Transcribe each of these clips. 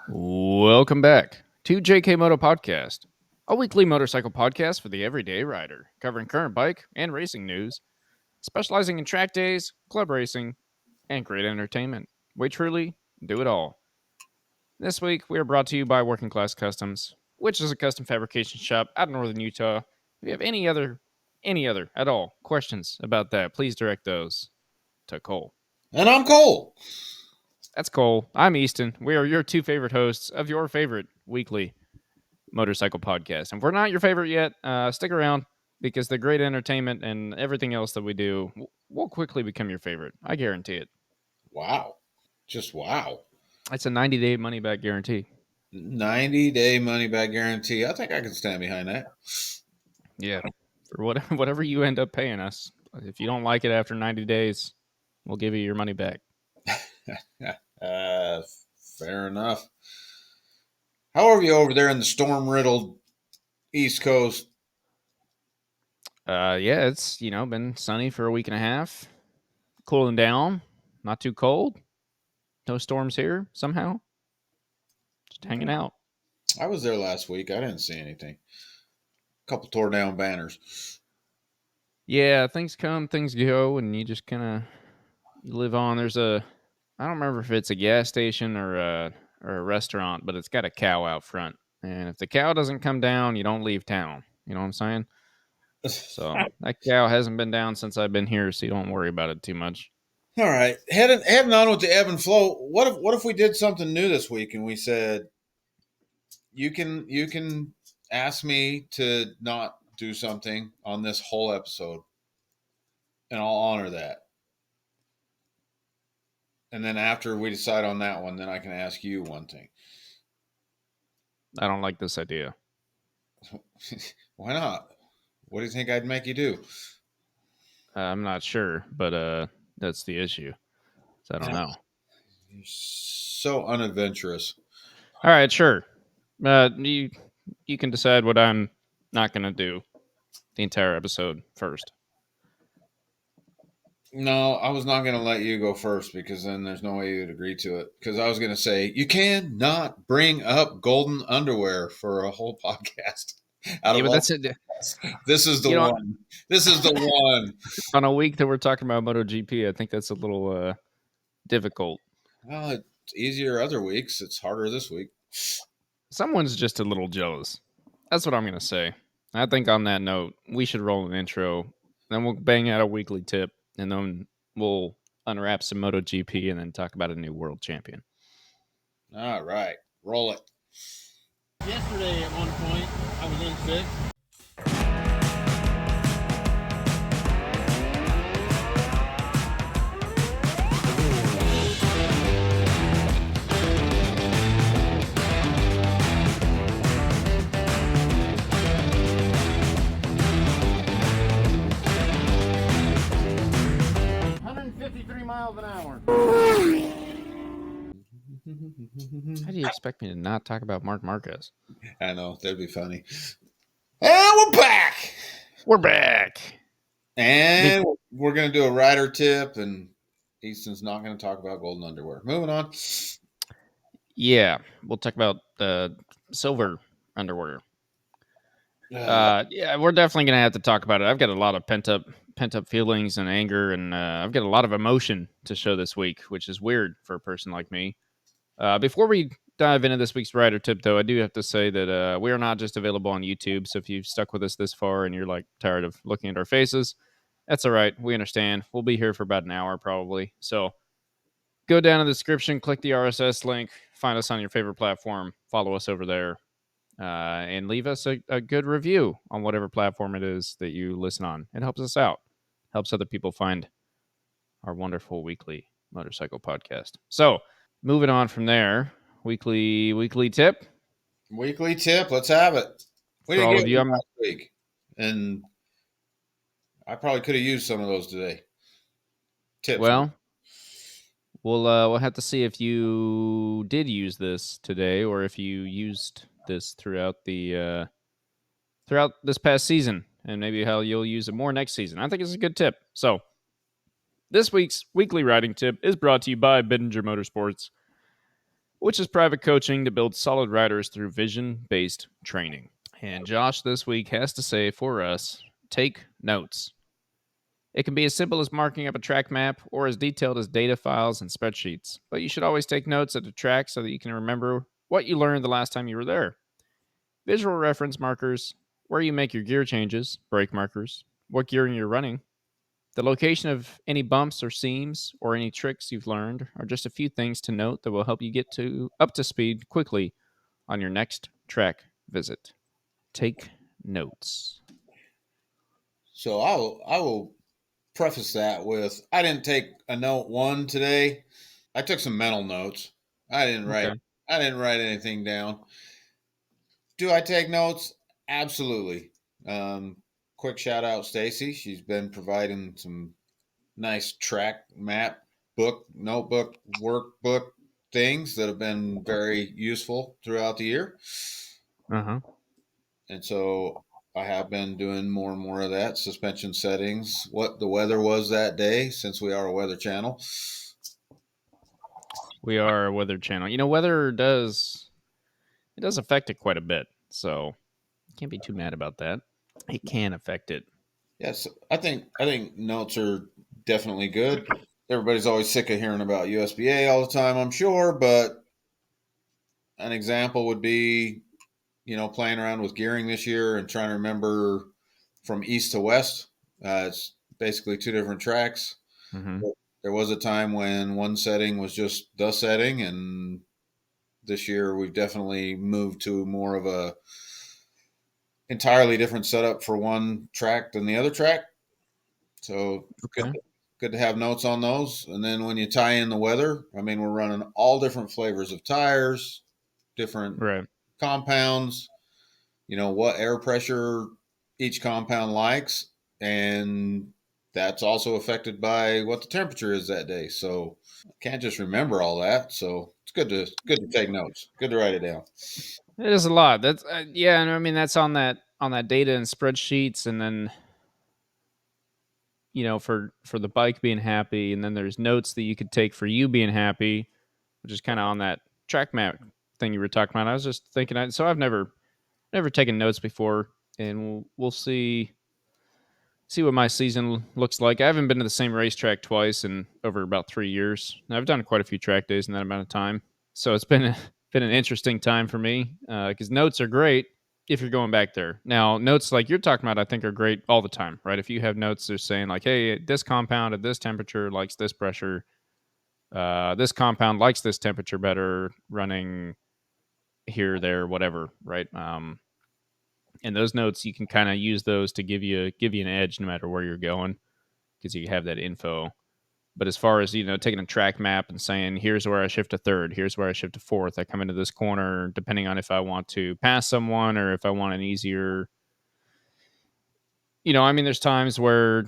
Welcome back to JKMoto Podcast, a weekly motorcycle podcast for the everyday rider, covering current bike and racing news, specializing in track days, club racing, and great entertainment. We truly do it all. This week, we are brought to you by Working Class Customs, which is a custom fabrication shop out of northern Utah. If you have any other at all questions about that, please direct those to Cole. And I'm Cole. That's Cole. I'm Easton. We are your two favorite hosts of your favorite weekly motorcycle podcast. And if we're not your favorite yet, stick around because the great entertainment and everything else that we do will quickly become your favorite. I guarantee it. Wow. Just wow. It's a 90-day money back guarantee. 90-day money back guarantee. I think I can stand behind that. Yeah. For whatever you end up paying us. If you don't like it after 90 days, we'll give you your money back. Fair enough. How are you over there in the storm-riddled East Coast? Yeah, it's, been sunny for a week and a half. Cooling down. Not too cold. No storms here somehow. Just hanging out. I was there last week. I didn't see anything. A couple tore down banners. Yeah, things come, things go, and you just kind of live on. I don't remember if it's a gas station or a restaurant, but it's got a cow out front. And if the cow doesn't come down, you don't leave town. You know what I'm saying? So that cow hasn't been down since I've been here, so you don't worry about it too much. All right. Heading on with the ebb and flow. What if we did something new this week and we said you can ask me to not do something on this whole episode, and I'll honor that. And then after we decide on that one, then I can ask you one thing. I don't like this idea. Why not? What do you think I'd make you do? I'm not sure, but that's the issue. So I don't know. You're so unadventurous. All right, sure. You can decide what I'm not going to do the entire episode first. No, I was not going to let you go first because then there's no way you'd agree to it. Because I was going to say, you cannot bring up golden underwear for a whole podcast. That's it. This is the one. This is the one. On a week that we're talking about MotoGP, I think that's a little difficult. Well, it's easier other weeks. It's harder this week. Someone's just a little jealous. That's what I'm going to say. I think on that note, we should roll an intro. Then we'll bang out a weekly tip, and then we'll unwrap some MotoGP and then talk about a new world champion. All right. Roll it. Yesterday at one point, I was in sixth. Miles an hour. How do you expect me to not talk about Marc Marquez? I know, that'd be funny. And we're back. We're back. And we're going to do a rider tip, and Easton's not going to talk about golden underwear. Moving on. Yeah, we'll talk about silver underwear. Yeah, we're definitely going to have to talk about it. I've got a lot of pent up feelings and anger, and I've got a lot of emotion to show this week, which is weird for a person like me. Before we dive into this week's rider tip, though, I do have to say that we are not just available on YouTube. So if you've stuck with us this far and you're like tired of looking at our faces, that's all right. We understand. We'll be here for about an hour probably. So go down in the description, click the RSS link, find us on your favorite platform, follow us over there. And leave us a good review on whatever platform it is that you listen on. It helps us out. Helps other people find our wonderful weekly motorcycle podcast. So, moving on from there, weekly tip. Weekly tip. Let's have it. We didn't get one last week, and I probably could have used some of those today. Tips. Well, we'll have to see if you did use this today or if you used this throughout this past season, and maybe how you'll use it more next season. I think it's a good tip. So, this week's weekly riding tip is brought to you by Bittinger Motorsports. which is private coaching to build solid riders through vision-based training. And Josh this week has to say for us, take notes. It can be as simple as marking up a track map or as detailed as data files and spreadsheets, but you should always take notes at the track so that you can remember what you learned the last time you were there. Visual reference markers, where you make your gear changes, brake markers, what gearing you're running, the location of any bumps or seams or any tricks you've learned are just a few things to note that will help you get up to speed quickly on your next track visit. Take notes. So I will preface that with I didn't take a note one today. I took some mental notes. I didn't write Okay. I didn't write anything down. Do I take notes? Absolutely. Quick shout out Stacy. She's been providing some nice track map book, notebook, workbook things that have been very useful throughout the year. Uh huh. And so I have been doing more and more of that. Suspension settings, what the weather was that day, since we are a weather channel. We are a weather channel. Weather does affect it quite a bit. So you can't be too mad about that. It can affect it. Yes, I think notes are definitely good. Everybody's always sick of hearing about USBA all the time, I'm sure, but an example would be, playing around with gearing this year and trying to remember from east to west. It's basically two different tracks. Mm-hmm. There was a time when one setting was just the setting, and this year we've definitely moved to more of a entirely different setup for one track than the other track. So good, Okay. good to have notes on those. And then when you tie in the weather, I mean, we're running all different flavors of tires, different Right. compounds, what air pressure each compound likes, and that's also affected by what the temperature is that day. So can't just remember all that. So it's good to take notes. Good to write it down. It is a lot. That's yeah, and I mean that's on that data and spreadsheets, and then for the bike being happy, and then there's notes that you could take for you being happy, which is kind of on that track map thing you were talking about. I was just thinking, so I've never taken notes before, and we'll see what my season looks like. I haven't been to the same racetrack twice in over about 3 years. And I've done quite a few track days in that amount of time, so it's been an interesting time for me because notes are great if you're going back there. Now, notes like you're talking about, I think, are great all the time, right? If you have notes, they're saying like, "Hey, this compound at this temperature likes this pressure. This compound likes this temperature better, running here, there, whatever." Right? And those notes you can kind of use those to give you an edge no matter where you're going because you have that info. But as far as taking a track map and saying, here's where I shift to third, here's where I shift to fourth, I come into this corner, depending on if I want to pass someone or if I want an easier, I mean, there's times where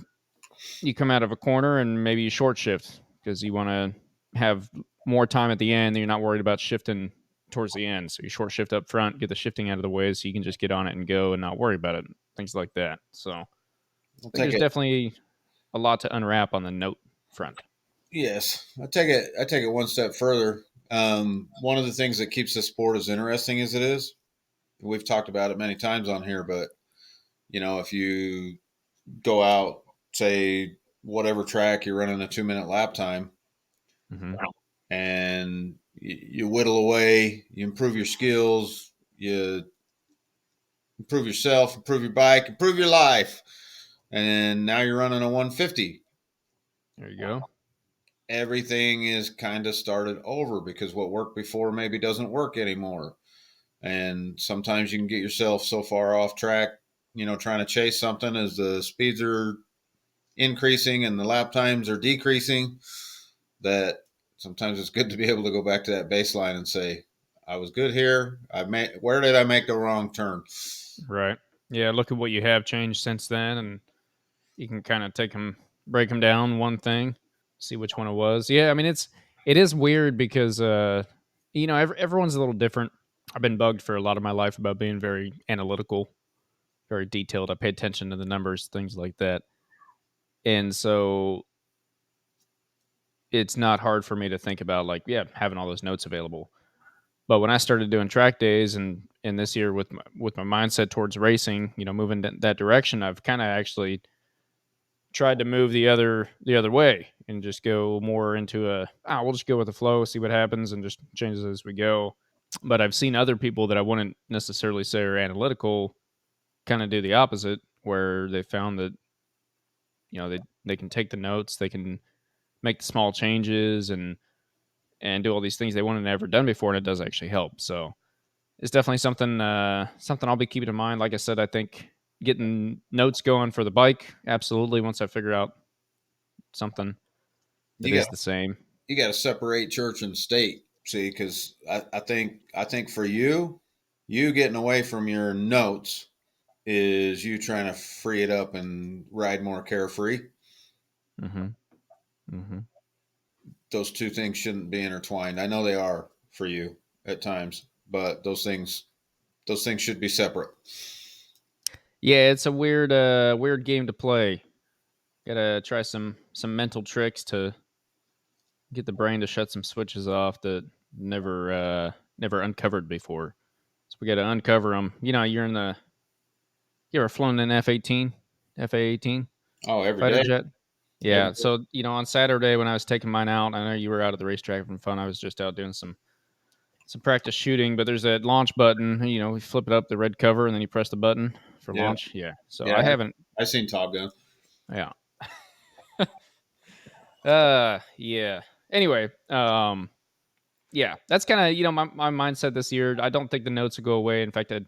you come out of a corner and maybe you short shift because you want to have more time at the end. And you're not worried about shifting towards the end. So you short shift up front, get the shifting out of the way so you can just get on it and go and not worry about it. Things like that. So I I'll think take there's it. definitely a lot to unwrap on the note front. Yes, I take it one step further. One of the things that keeps the sport as interesting as it is, we've talked about it many times on here, but if you go out, say whatever track you're running a 2 minute lap time, Mm-hmm. and you whittle away, you improve your skills, you improve yourself, improve your bike, improve your life, and now you're running a 150. There you go. Everything is kind of started over because what worked before maybe doesn't work anymore. And sometimes you can get yourself so far off track, trying to chase something as the speeds are increasing and the lap times are decreasing, that sometimes it's good to be able to go back to that baseline and say, I was good here. Where did I make the wrong turn? Right. Yeah. Look at what you have changed since then, and you can kind of break them down one thing, see which one it was. Yeah. I mean, it is weird because everyone's a little different. I've been bugged for a lot of my life about being very analytical, very detailed. I pay attention to the numbers, things like that, and so it's not hard for me to think about like, yeah, having all those notes available. But when I started doing track days and this year with my mindset towards racing, moving that direction, I've kind of actually tried to move the other way and just go more into we'll just go with the flow, see what happens, and just change it as we go. But I've seen other people that I wouldn't necessarily say are analytical kind of do the opposite, where they found that they can take the notes, they can make the small changes and do all these things they wouldn't have ever done before, and it does actually help. So it's definitely something I'll be keeping in mind. Like I said, I think getting notes going for the bike, absolutely. Once I figure out something that You got is the same. you got to separate church and state. See, because I think for you getting away from your notes is you trying to free it up and ride more carefree. Mm-hmm. Mm-hmm. Those two things shouldn't be intertwined. I know they are for you at times, but those things should be separate. Yeah, it's a weird game to play. Gotta try some mental tricks to get the brain to shut some switches off that never uncovered before. So we got to uncover them. You ever flown an F-18, FA-18 Oh, every fighter day, jet? every Yeah. day. So on Saturday when I was taking mine out, I know you were out at the racetrack having fun. I was just out doing some practice shooting. But there's that launch button. We flip it up, the red cover, and then you press the button for Yeah, launch. Yeah. So yeah. I haven't. I seen Top Gun. Yeah. Yeah. Anyway, yeah, that's kind of my mindset this year. I don't think the notes will go away. In fact, I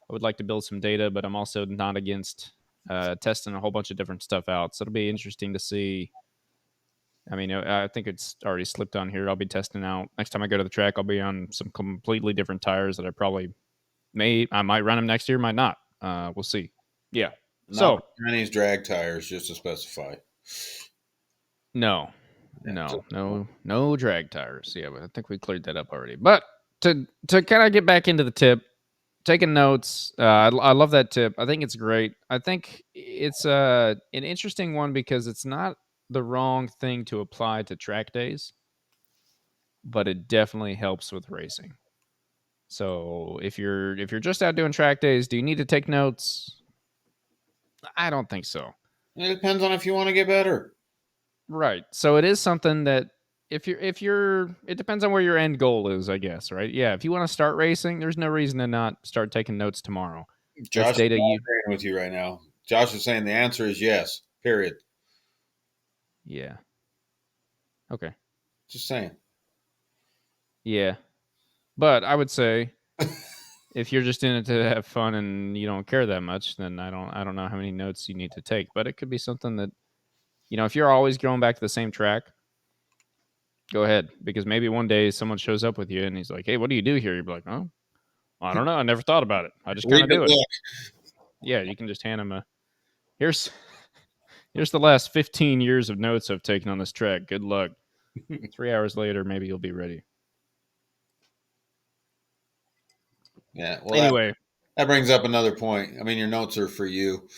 would like to build some data, but I'm also not against testing a whole bunch of different stuff out. So it'll be interesting to see. I mean, I think it's already slipped on here. I'll be testing out next time I go to the track. I'll be on some completely different tires that I might run them next year, might not. We'll see. Yeah. Not So the Chinese drag tires, just to specify. no, Yeah, no, no, no drag tires. Yeah, but I think we cleared that up already. But to kind of get back into the tip, taking notes. I love that tip. I think it's great. I think it's an interesting one because it's not the wrong thing to apply to track days, but it definitely helps with racing. So if you're just out doing track days, do you need to take notes? I don't think so. it depends on if you want to get better. Right. So it is something that if you're it depends on where your end goal is, I guess, right? Yeah, if you want to start racing, there's no reason to not start taking notes tomorrow. That's Josh is data not you agreeing with you right now. Josh is saying the answer is yes. Period. Yeah. Okay. Just saying. Yeah. But I would say if you're just in it to have fun and you don't care that much, then I don't know how many notes you need to take. But it could be something that if you're always going back to the same track, go ahead. Because maybe one day someone shows up with you and he's like, "Hey, what do you do here?" You'd be like, "Oh, I don't know. I never thought about it. I just kind Read of the do it." book. Yeah, you can just hand them a here's here's the last 15 years of notes I've taken on this track. Good luck. 3 hours later, maybe you'll be ready. Yeah. Well, Anyway, that brings up another point. I mean, your notes are for you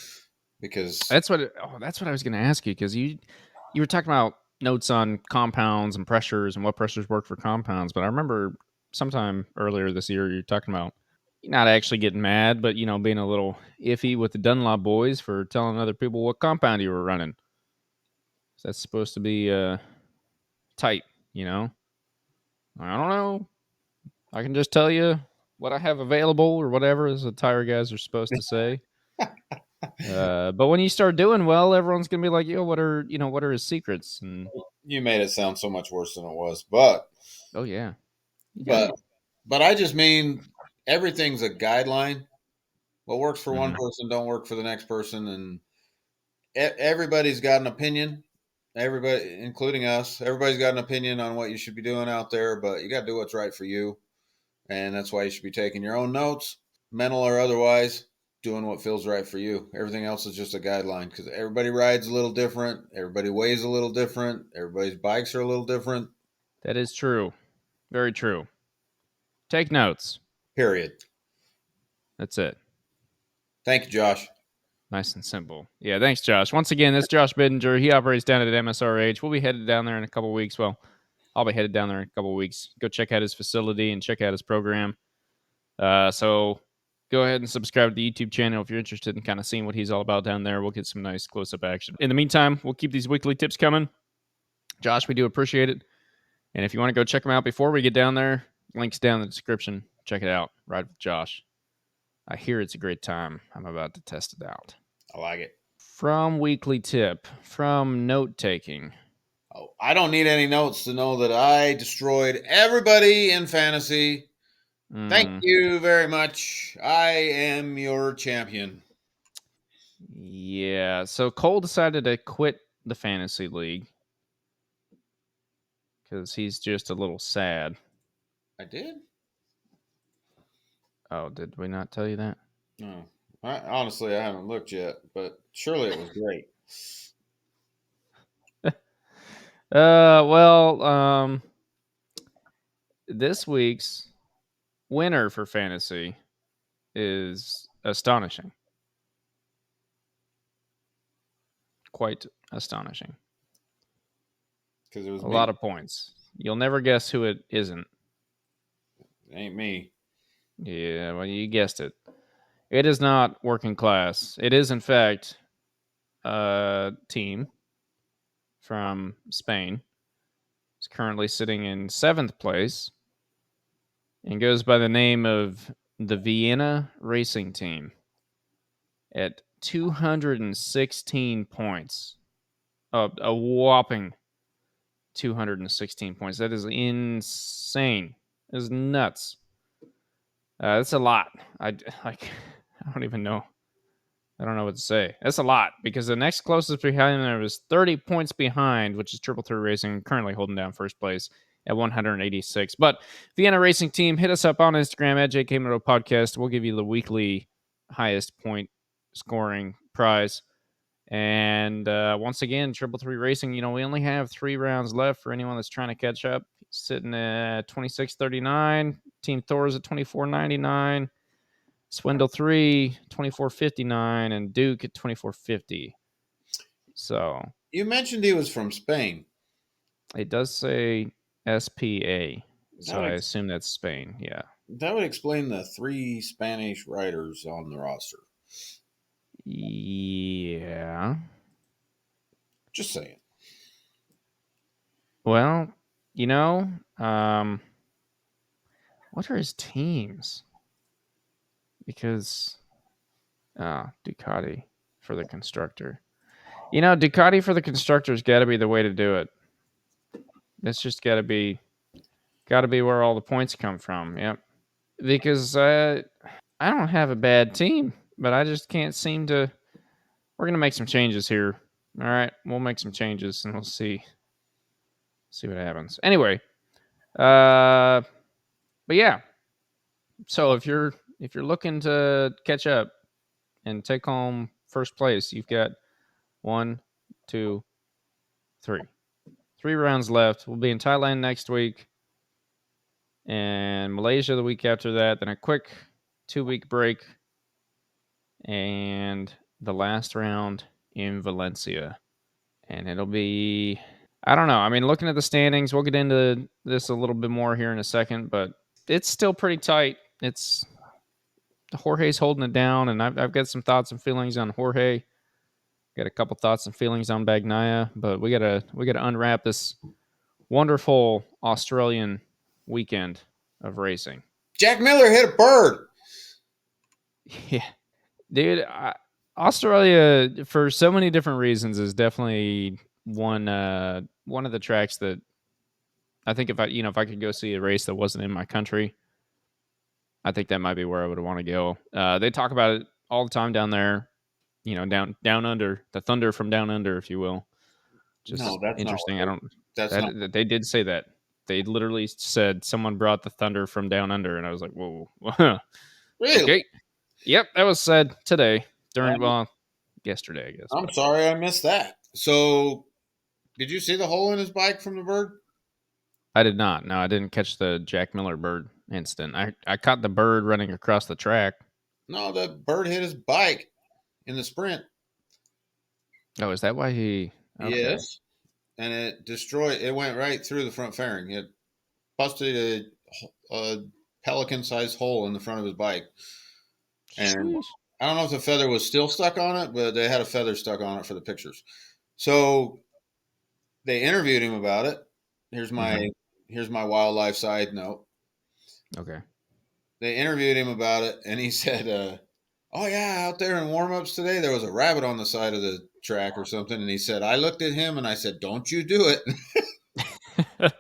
because that's what I was going to ask you because you were talking about notes on compounds and pressures and what pressures work for compounds, but I remember sometime earlier this year you're talking about not actually getting mad, but being a little iffy with the Dunlop boys for telling other people what compound you were running. That's supposed to be tight, you know. I don't know. I can just tell you what I have available or whatever, as the tire guys are supposed to say. But when you start doing well, everyone's gonna be like, "Yo, what are his secrets?" And you made it sound so much worse than it was. But oh yeah, you got but but I just mean everything's a guideline. What works for one Mhm. person don't work for the next person, and everybody's got an opinion. Everybody, including us, everybody's got an opinion on what you should be doing out there. But you got to do what's right for you, and that's why you should be taking your own notes, mental or otherwise, doing what feels right for you. Everything else is just a guideline because everybody rides a little different, everybody weighs a little different, everybody's bikes are a little different. That is true, very true. Take notes. Period. That's it. Thank you, Josh. Nice and simple. Yeah, thanks, Josh. Once again, this is Josh Bidinger. He operates down at MSRH. We'll be headed down there in a couple weeks. Well, I'll be headed down there in a couple of weeks. Go check out his facility and check out his program. So go ahead and subscribe to the YouTube channel if you're interested in kind of seeing what he's all about down there. We'll get some nice close-up action. In the meantime, we'll keep these weekly tips coming. Josh, we do appreciate it. And if you want to go check them out before we get down there, links down in the description. Check it out. Ride with Josh. I hear it's a great time. I'm about to test it out. I like it. From weekly tip, from note taking. Oh, I don't need any notes to know that I destroyed everybody in fantasy. Thank you very much. I am your champion. Yeah. So Cole decided to quit the fantasy league because he's just a little sad. I did? Oh, did we not tell you that? No. Honestly, I haven't looked yet, but surely it was great. Well, this week's winner for fantasy is astonishing. Quite astonishing. Because it was a lot of points. You'll never guess who it isn't. It ain't me. Yeah, well, you guessed it. It is not working class. It is, in fact, a team from Spain. It's currently sitting in 7th place and goes by the name of the Vienna Racing Team at 216 points. A whopping 216 points. That is insane. That is nuts. That's a lot. I don't even know. I don't know what to say. That's a lot because the next closest behind there was 30 points behind, which is Triple Through Racing, currently holding down first place at 186. But Vienna Racing Team, hit us up on Instagram at JKMoto Podcast. We'll give you the weekly highest point scoring prize. And once again, Triple Through Racing, we only have 3 rounds left for anyone that's trying to catch up. Sitting at 26.39. Team Thor's at 24.99. Swindle 3, 24.59, and Duke at 24.50. So You mentioned he was from Spain. it does say SPA, so I assume that's Spain. Yeah, that would explain the 3 Spanish riders on the roster. Yeah. Just saying. Well, what are his teams? Because Ducati for the constructor. Ducati for the constructor's got to be the way to do it. It's just got to be where all the points come from. Yep. Because I don't have a bad team, but I just can't seem to. We're gonna make some changes here. All right, we'll make some changes and we'll see what happens. Anyway, but yeah. So if you're looking to catch up and take home first place, you've got 1, 2, 3. 3 rounds left. We'll be in Thailand next week and Malaysia the week after that. Then a quick 2-week break and the last round in Valencia. And it'll be, I don't know. I mean, looking at the standings, we'll get into this a little bit more here in a second, but it's still pretty tight. It's Jorge's holding it down, and I've got some thoughts and feelings on Jorge. Got a couple thoughts and feelings on Bagnaia, but we gotta unwrap this wonderful Australian weekend of racing. Jack Miller hit a bird. Yeah, dude. Australia, for so many different reasons, is definitely one of the tracks that I think if I could go see a race that wasn't in my country, I think that might be where I would want to go. They talk about it all the time down there, down under, the thunder from down under, if you will. Just no, that's interesting. Not what they did say that. They literally said someone brought the thunder from down under, and I was like, whoa. Really? Okay. Yep, that was said today yesterday, I guess. I'm sorry I missed that. So, did you see the hole in his bike from the bird? I did not. No, I didn't catch the Jack Miller bird incident. I caught the bird running across the track. No, the bird hit his bike in the sprint. Oh, is that why he? Okay. Yes. and it destroyed. It went right through the front fairing. It busted a pelican-sized hole in the front of his bike, and Sheesh. I don't know if the feather was still stuck on it, but they had a feather stuck on it for the pictures. So they interviewed him about it. Here's Mhm. my here's my wildlife side note. Okay. They interviewed him about it, and he said, "Oh yeah, out there in warm-ups today, there was a rabbit on the side of the track or something." And he said, "I looked at him and I said, 'Don't you do it.'"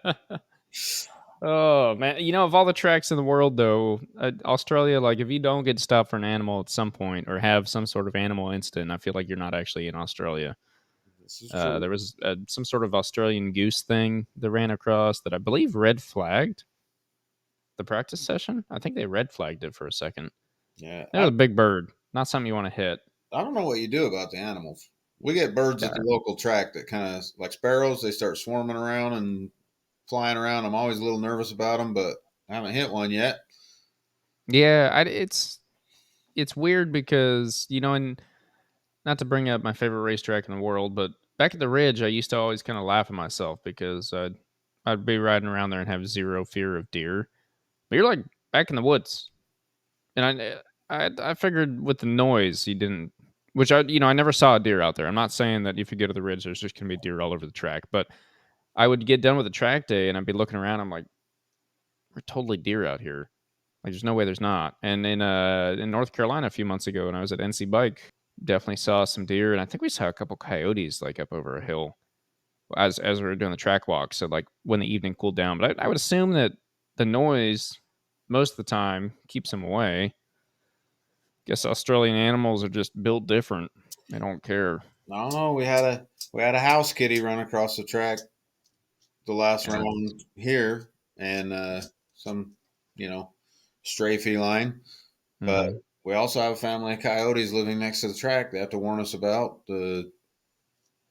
Oh man, of all the tracks in the world, though, Australia, like if you don't get stopped for an animal at some point or have some sort of animal incident, I feel like you're not actually in Australia. This is true. There was some sort of Australian goose thing that ran across that I believe red flagged the practice session. I think they red flagged it for a second. Yeah, It was a big bird, not something you want to hit. I don't know what you do about the animals. We get birds at the Uh, local track that kind of like sparrows. They start swarming around and flying around. I'm always a little nervous about them, but I haven't hit one yet. yeah, it's weird because and not to bring up my favorite racetrack in the world, but back at the Ridge, I used to always kind of laugh at myself because I'd be riding around there and have zero fear of deer. But you're like back in the woods, and I figured with the noise you didn't. Which I never saw a deer out there. I'm not saying that if you go to the Ridge, there's just gonna be deer all over the track, but I would get done with the track day and I'd be looking around. I'm like, we're totally deer out here. Like, there's no way there's not. And in North Carolina a few months ago, when I was at NC Bike, definitely saw some deer, and I think we saw a couple coyotes like up over a hill as we were doing the track walk. So like when the evening cooled down, but I would assume that the noise most of the time keeps them away. Guess Australian animals are just built different. They don't care. I don't know. We had a house kitty run across the track the last Uh, round here, and some, you know, stray feline. But mm-hmm. we also have a family of coyotes living next to the track. They have to warn us about. The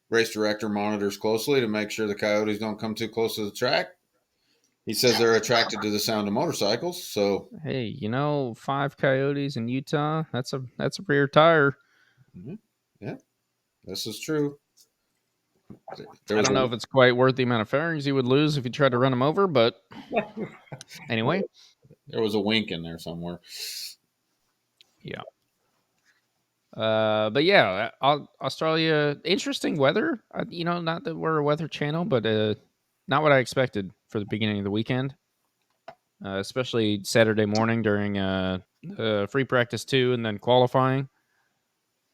race director monitors closely to make sure the coyotes don't come too close to the track. He says they're attracted to the sound of motorcycles. So, Hey, 5 coyotes in Utah. That's a rear tire. mhm, yeah, this is true. There I was don't know if it's quite worth the amount of fairings you would lose if you tried to run them over, but anyway, there was a wink in there somewhere. yeah. But yeah, Australia, interesting weather. Not that we're a weather channel, but not what I expected for the beginning of the weekend, especially Saturday morning during free practice 2 and then qualifying.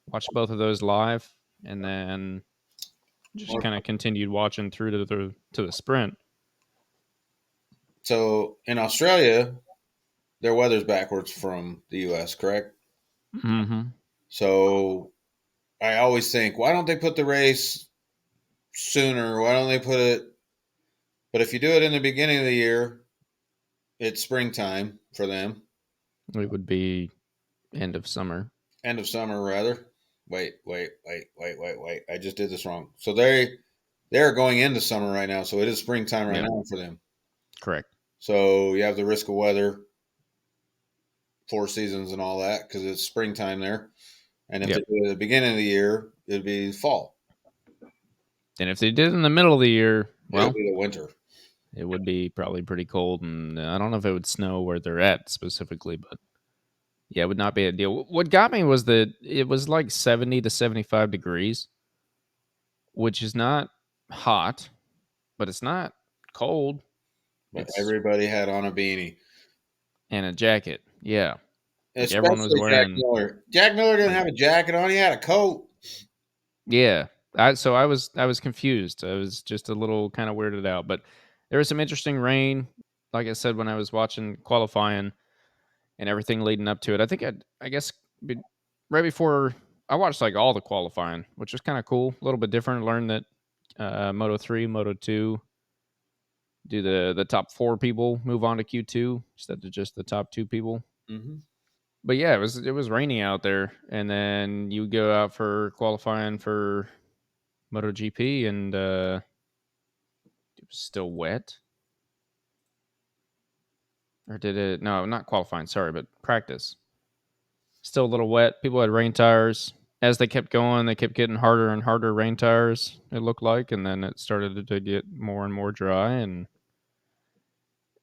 Watched both of those live, and then just kind of continued watching through to the sprint. So in Australia, their weather's backwards from the U.S., correct? Mm-hmm. So I always think, why don't they put the race sooner? Why don't they put it? But if you do it in the beginning of the year, it's springtime for them. It would be end of summer. End of summer, rather. Wait. I just did this wrong. So they're going into summer right now. So it is springtime right Yeah, now for them. correct. So you have the risk of weather, four seasons, and all that because it's springtime there. And if they Yep. do it at the beginning of the year, it'd be fall. And if they did in the middle of the year, It'd well, be the winter. it would be probably pretty cold, and I don't know if it would snow where they're at specifically, but yeah, it would not be a deal. What got me was that it was like 70 to 75 degrees, which is not hot, but it's not cold. But It's everybody had on a beanie, and a jacket. Yeah, like everyone was especially Jack wearing Miller. Jack Miller didn't like have a jacket on; he had a coat. yeah. I was confused. I was just a little kind of weirded out, but there was some interesting rain. Like I said when I was watching qualifying and everything leading up to it. I guess right before I watched like all the qualifying, which was kind of cool, a little bit different. Learned that Moto 3, Moto 2 do the top 4 people move on to Q2 instead of just the top 2 people. Mm-hmm. But yeah, it was rainy out there, and then you go out for qualifying for MotoGP, and it was still wet. Or did it? No, not qualifying. Sorry, but practice. Still a little wet. People had rain tires. as they kept going, they kept getting harder and harder rain tires, it looked like, and then it started to get more and more dry. And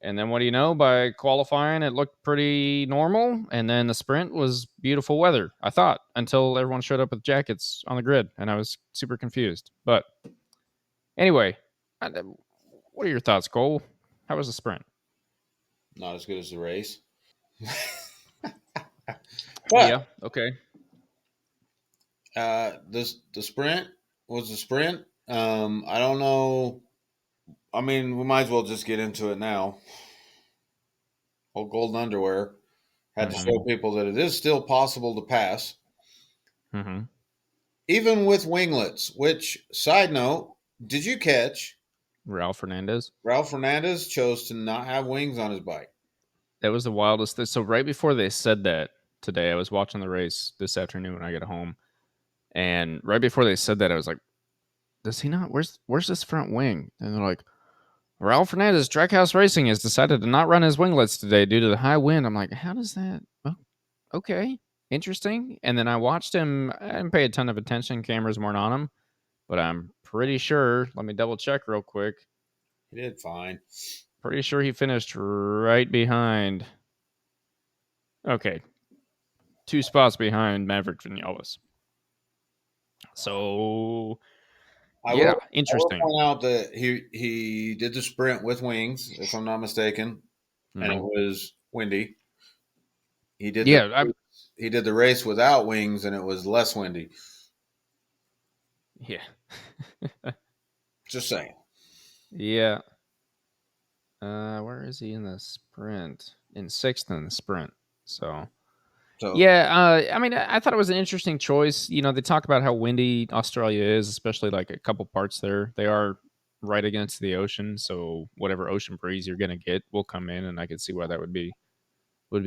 then what do you know? By qualifying, it looked pretty normal, and then the sprint was beautiful weather, I thought, until everyone showed up with jackets on the grid, and I was super confused. But anyway, what are your thoughts, Cole? How was the sprint? Not as good as the race. Yeah, But okay. the sprint was the sprint. I don't know. I mean, we might as well just get into it now. Old golden underwear had to show Mm-hmm. people that it is still possible to pass, Mm-hmm. even with winglets. Which, side note, did you catch Ralph Fernandez. Ralph Fernandez chose to not have wings on his bike? That was the wildest thing. So right before they said that today, I was watching the race this afternoon when I got home, and right before they said that, I was like, "Does he not? Where's this front wing?" And they're like, "Ralph Fernandez, Trackhouse Racing, has decided to not run his winglets today due to the high wind." I'm like, "How does that? Oh, okay, interesting." And then I watched him. I didn't pay a ton of attention. Cameras weren't on him, but I'm pretty sure. Let me double check real quick. He did fine. Pretty sure he finished right behind. Okay, 2 spots behind Maverick Vinales. So I yeah, will interesting. point out that he did the sprint with wings, if I'm not mistaken, and it Hmm. was windy. He did the Yeah, I he did the race without wings, and it was less windy. yeah Just saying. yeah. Where is he in the sprint? In sixth in the sprint. So So yeah, I mean, I thought it was an interesting choice. You know, they talk about how windy Australia is, especially like a couple parts there. They are right against the ocean, so whatever ocean breeze you're gonna get will come in, and I could see why that would be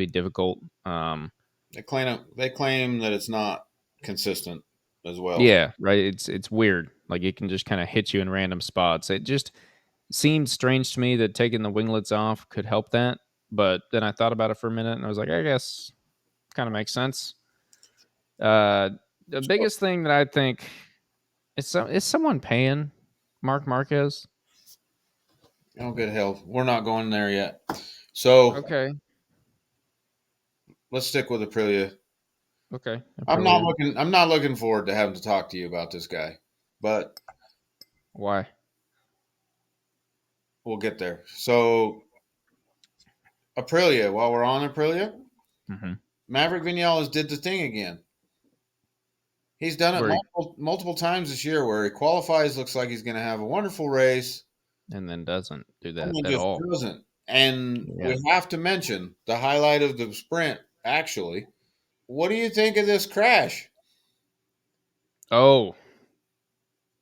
difficult. they claim that it's not consistent as well. Yeah, right. It's weird. Like it can just kind of hit you in random spots. It just seemed strange to me that taking the winglets off could help that. But then I thought about it for a minute and I was like, I guess kind of makes sense. Uh, the So, biggest thing that I think is someone paying Marc Marquez. oh, good hell, we're not going there yet. So Okay, let's stick with Aprilia. okay, I'm not Aprilia. looking. I'm not looking forward to having to talk to you about this guy, but Why? we'll get there. So Aprilia. While we're on Aprilia, Mm-hmm. Maverick Vinales did the thing again. He's done it Where he, multiple times this year, where he qualifies, looks like he's going to have a wonderful race, and then doesn't do and that then at just all. doesn't. And Yeah. we have to mention the highlight of the sprint. Actually, what do you think of this crash? Oh,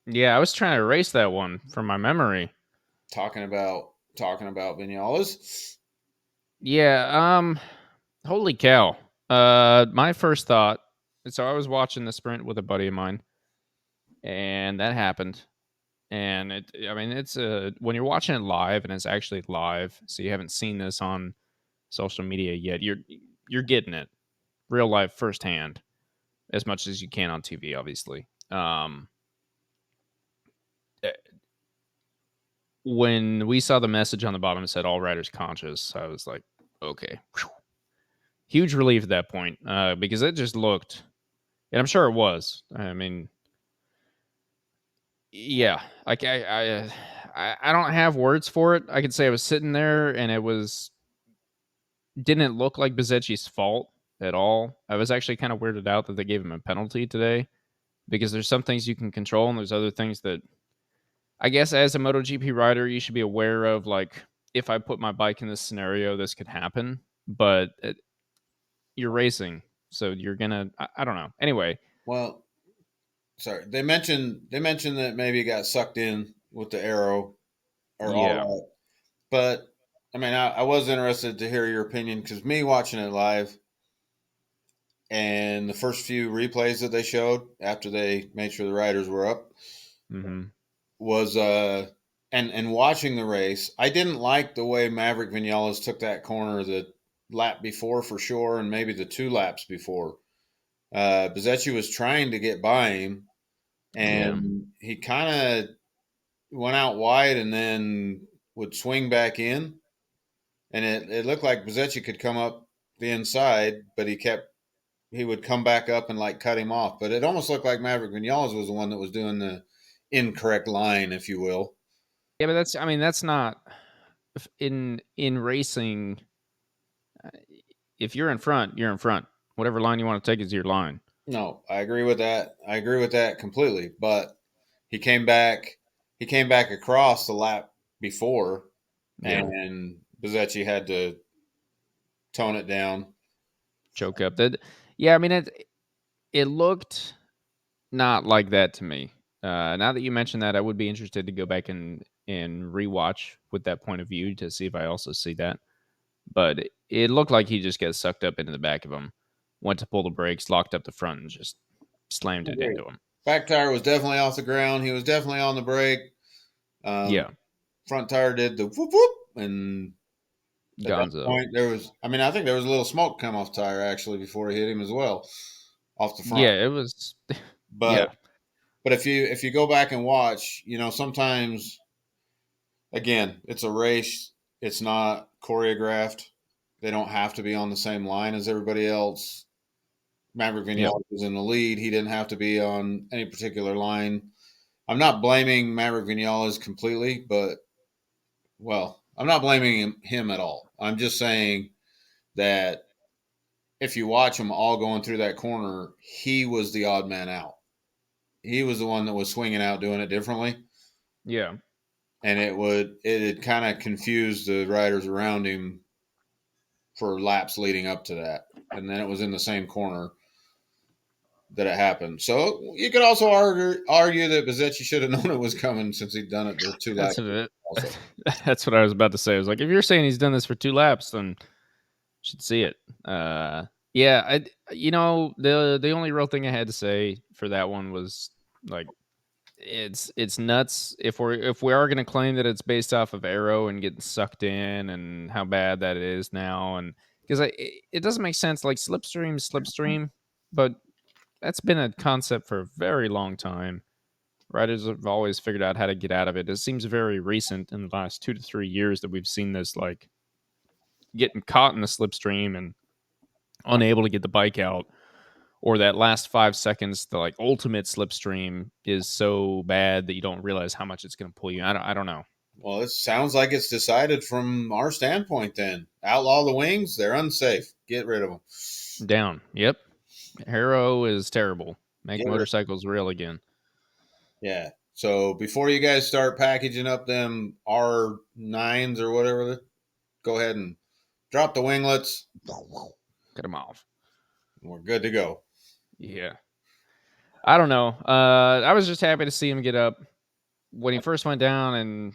yeah. I was trying to erase that one from my memory. Talking about Vinales. Yeah. Holy cow. My first thought. So I was watching the sprint with a buddy of mine, and that happened. And I mean, it's when you're watching it live, and it's actually live, so you haven't seen this on social media yet. You're getting it real life firsthand as much as you can on TV, obviously. Eh, when we saw the message on the bottom that said all riders conscious, I was like, okay, whew. Huge relief at that point, because it just looked, and I'm sure it was. I mean, yeah, like I don't have words for it. I could say I was sitting there and it was didn't look like Bezzecchi's fault at all. I was actually kind of weirded out that they gave him a penalty today because there's some things you can control and there's other things that I guess as a MotoGP rider you should be aware of. Like if I put my bike in this scenario, this could happen. But you're racing, so you're gonna. I don't know. Anyway, Well, sorry, they mentioned that maybe it got sucked in with the arrow or all yeah. that. But I mean, I was interested to hear your opinion because me watching it live and the first few replays that they showed after they made sure the riders were up Mm-hmm. was and watching the race, I didn't like the way Maverick Vinales took that corner the lap before for sure, and maybe the two laps before. Bezecchi was trying to get by him, Yeah. and he kind of went out wide and then would swing back in. And it looked like Bezecchi could come up the inside, but he would come back up and like cut him off. But it almost looked like Maverick Vinales was the one that was doing the incorrect line, if you will. Yeah, but that's not in racing. uh, If you're in front, you're in front. Whatever line you want to take is your line. No, I agree with that. I agree with that completely. But he came back. He came back across the lap before, Yeah, and Bezecchi had to tone it down. choke up. That. Yeah, I mean it looked not like that to me. Now that you mentioned that, I would be interested to go back and rewatch with that point of view to see if I also see that. But it looked like he just got sucked up into the back of him, went to pull the brakes, locked up the front, and just slammed it Agreed. into him. Back tire was definitely off the ground. He was definitely on the brake. Yeah, Front tire did the whoop whoop, and at that Gonzo. point there was. I mean, I think there was a little smoke come off the tire actually before he hit him as well, off the front. Yeah, it was. But Yeah, if you go back and watch, sometimes again it's a race. It's not choreographed. They don't have to be on the same line as everybody else. Maverick yep, Vinales was in the lead. He didn't have to be on any particular line. I'm not blaming Maverick Vinales completely, but well, I'm not blaming him at all. I'm just saying that if you watch them all going through that corner, he was the odd man out. He was the one that was swinging out, doing it differently, yeah, and it kind of confused the riders around him for laps leading up to that. And then it was in the same corner that it happened. So you could also argue that Bezecchi should have known it was coming since he'd done it the two that's laps it. also. That's what I was about to say. I was like, if you're saying he's done this for 2 laps, then you should see it. Yeah, the only real thing I had to say for that one was like it's nuts if we are going to claim that it's based off of Arrow and getting sucked in and how bad that is now, and because it doesn't make sense, like slipstream, but that's been a concept for a very long time. Writers have always figured out how to get out of it. It seems very recent in the last 2 to 3 years that we've seen this, like getting caught in the slipstream and unable to get the bike out, or that last 5 seconds, the like ultimate slipstream is so bad that you don't realize how much it's going to pull you. I don't know. Well, it sounds like it's decided from our standpoint then. Outlaw the wings, they're unsafe. Get rid of them. Down. Yep. Hero is terrible. Make Get rid. motorcycles real again. Yeah. So before you guys start packaging up them R9s or whatever, go ahead and drop the winglets. Cut them off. We're good to go. Yeah. I don't know. I was just happy to see him get up when he first went down, and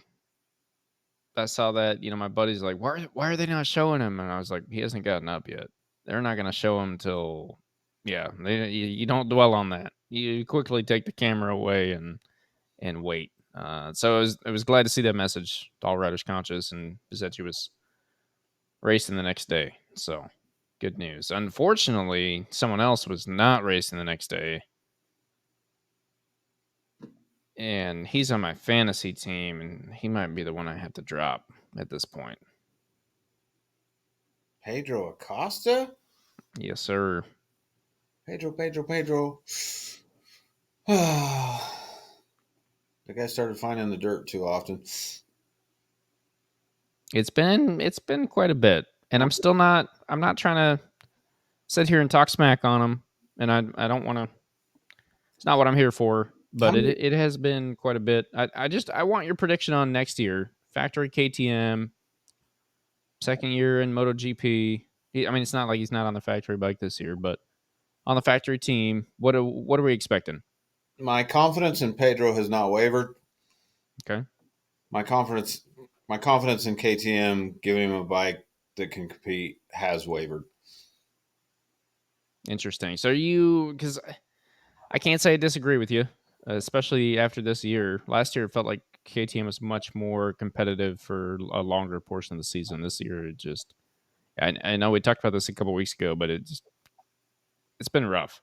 I saw that. My buddy's like, why are they not showing him? And I was like, he hasn't gotten up yet. They're not going to show him till, yeah. You don't dwell on that. You quickly take the camera away and wait. So I was glad to see that message to all riders conscious, and Bizzetti was racing the next day. So good news. Unfortunately, someone else was not racing the next day, and he's on my fantasy team, and he might be the one I have to drop at this point. Pedro Acosta? Yes, sir. Pedro. The guy started finding the dirt too often. It's been quite a bit, and I'm not trying to sit here and talk smack on him, and I don't want to. It's not what I'm here for, How but it many, it has been quite a bit. I want your prediction on next year. Factory KTM, second year in MotoGP. I mean, it's not like he's not on the factory bike this year, but on the factory team, what are we expecting? my confidence in Pedro has not wavered. Okay, My confidence my confidence in KTM giving him a bike that can compete has wavered. interesting. So because I can't say I disagree with you, especially after this year. Last year, it felt like KTM was much more competitive for a longer portion of the season. This year, it just I know we talked about this a couple weeks ago, but it's been rough.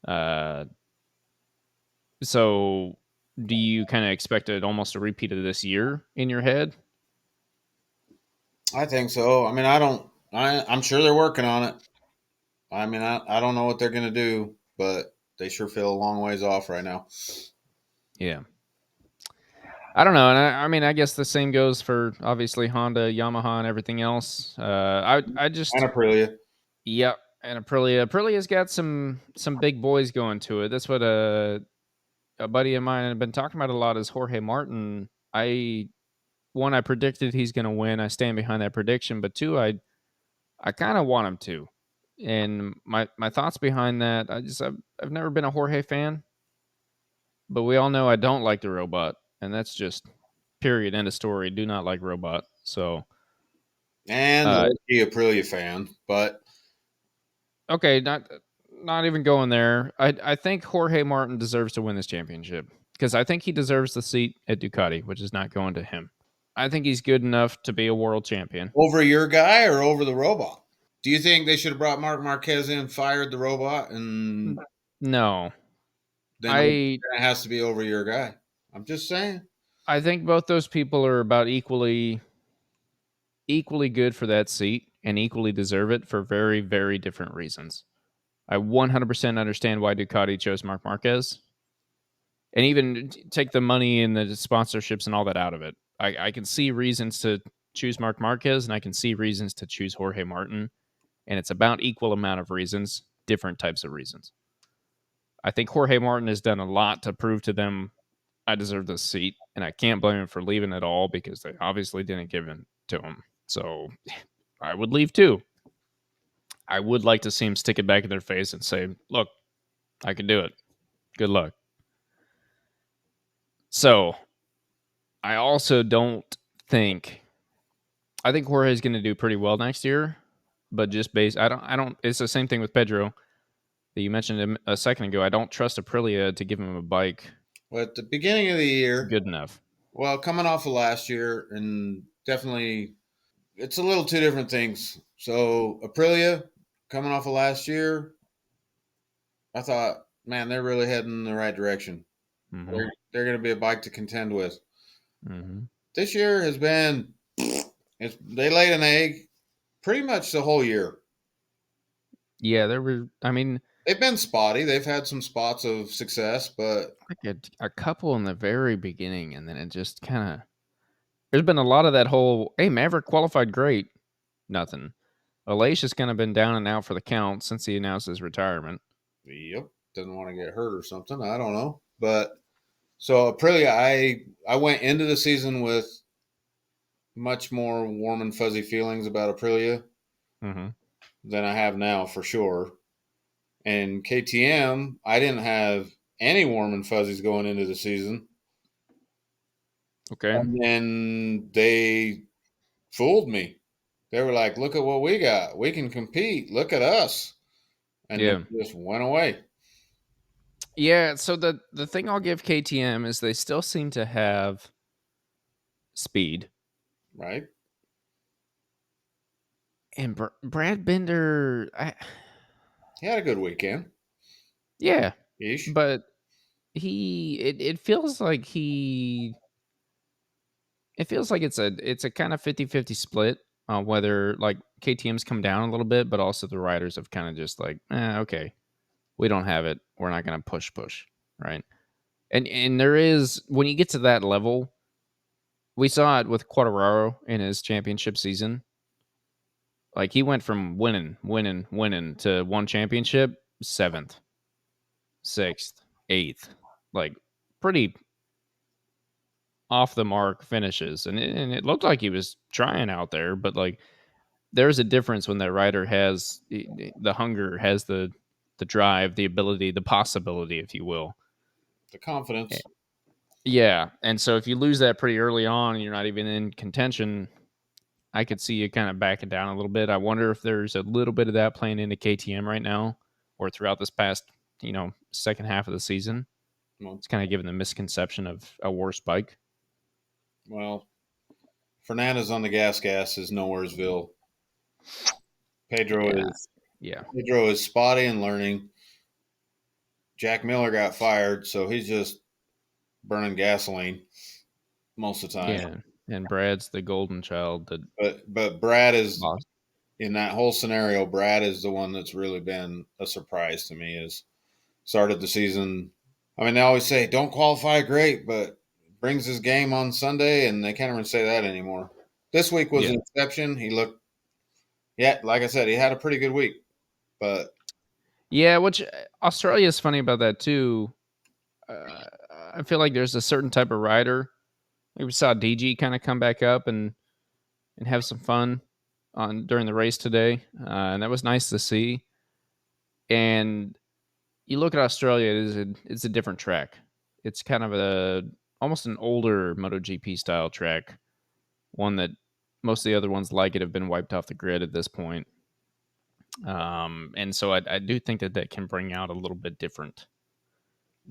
Uh, so do you kind of expect it almost a repeat of this year in your head? I think so. I mean, I'm sure they're working on it. I mean, I don't know what they're going to do, but they sure feel a long ways off right now. Yeah. I don't know, and I mean, I guess the same goes for obviously Honda, Yamaha, and everything else. I And just Aprilia. Yep, and Aprilia's got some big boys going to it. That's what a buddy of mine had been talking about a lot is Jorge Martin. I predicted he's going to win. I stand behind that prediction, but two, I kind of want him to. And my thoughts behind that, I've never been a Jorge fan, but we all know I don't like the robot, and that's just period, end of story. Do not like robot. So And uh, low-key Aprilia fan, but okay, not even going there. I think Jorge Martin deserves to win this championship because I think he deserves the seat at Ducati, which is not going to him. I think he's good enough to be a world champion. over your guy or over the robot? Do you think they should have brought Marc Marquez in, fired the robot, and No, then I it has to be over your guy? I'm just saying. I think both those people are about equally good for that seat and equally deserve it for very very different reasons. I 100% understand why Ducati chose Marc Marquez, and even take the money and the sponsorships and all that out of it. I can see reasons to choose Marc Marquez, and I can see reasons to choose Jorge Martin, and it's about equal amount of reasons, different types of reasons. I think Jorge Martin has done a lot to prove to them I deserve this seat, and I can't blame him for leaving at all because they obviously didn't give it to him. So I would leave too. I would like to see him stick it back in their face and say, "Look, I can do it. Good luck." So I also don't think I think Jorge is going to do pretty well next year, but just based, I don't. It's the same thing with Pedro that you mentioned a second ago. I don't trust Aprilia to give him a bike Well, at the beginning of the year, good enough. well, coming off of last year, and definitely, it's a little two different things. So Aprilia, coming off of last year, I thought, man, they're really heading in the right direction. Hmm. They're going to be a bike to contend with. Hmm. This year has been, they laid an egg pretty much the whole year. Yeah, there were. I mean, They've been spotty. They've had some spots of success, but like a couple in the very beginning, and then it just kind of. There's been a lot of that whole. Hey, Maverick qualified great. Nothing. Alicia's kind of been down and out for the count since he announced his retirement. yep, doesn't want to get hurt or something. I don't know. But so Aprilia, I went into the season with much more warm and fuzzy feelings about Aprilia Hmm. than I have now for sure. And KTM, I didn't have any warm and fuzzies going into the season. Okay. And then they fooled me. They were like, look at what we got. We can compete. Look at us. And then Yeah. just went away. Yeah. So the thing I'll give KTM is they still seem to have speed. Right? And Brad Bender, He had a good weekend. yeah, Ish. but it feels like it's a kind of 50-50 split on whether like KTM's come down a little bit, but also the riders have kind of just like, okay, we don't have it. We're not going to push, right? And there is when you get to that level, we saw it with Quartararo in his championship season. Like he went from winning to one championship, seventh, sixth, eighth, like pretty off the mark finishes, and it looked like he was trying out there, but like there's a difference when that rider has the hunger, has the drive, the ability, the possibility, if you will. The Eh, confidence. Yeah, and so if you lose that pretty early on, and you're not even in contention. I could see you kind of backing down a little bit. I wonder if there's a little bit of that playing into KTM right now, or throughout this past, second half of the season. Well, It's kind of given the misconception of a worse bike. well, Fernandez on the gas is nowheresville. Pedro Yeah, is yeah, Pedro is spotty and learning. Jack Miller got fired, so he's just burning gasoline most of the time. Yeah, and Brad's the golden child that But Brad is lost. in that whole scenario. Brad is the one that's really been a surprise to me. Is started the season. I mean, they always say don't qualify great, but brings his game on Sunday, and they can't even say that anymore. This week was Yeah, an exception. He looked, yeah, like I said, he had a pretty good week, but yeah. Which Australia is funny about that too. Uh, I feel like there's a certain type of rider. We saw DG kind of come back up and have some fun on during the race today, and that was nice to see. And you look at Australia, it's a different track. It's kind of a almost an older MotoGP style track, one that most of the other ones like it have been wiped off the grid at this point. And so I do think that can bring out a little bit different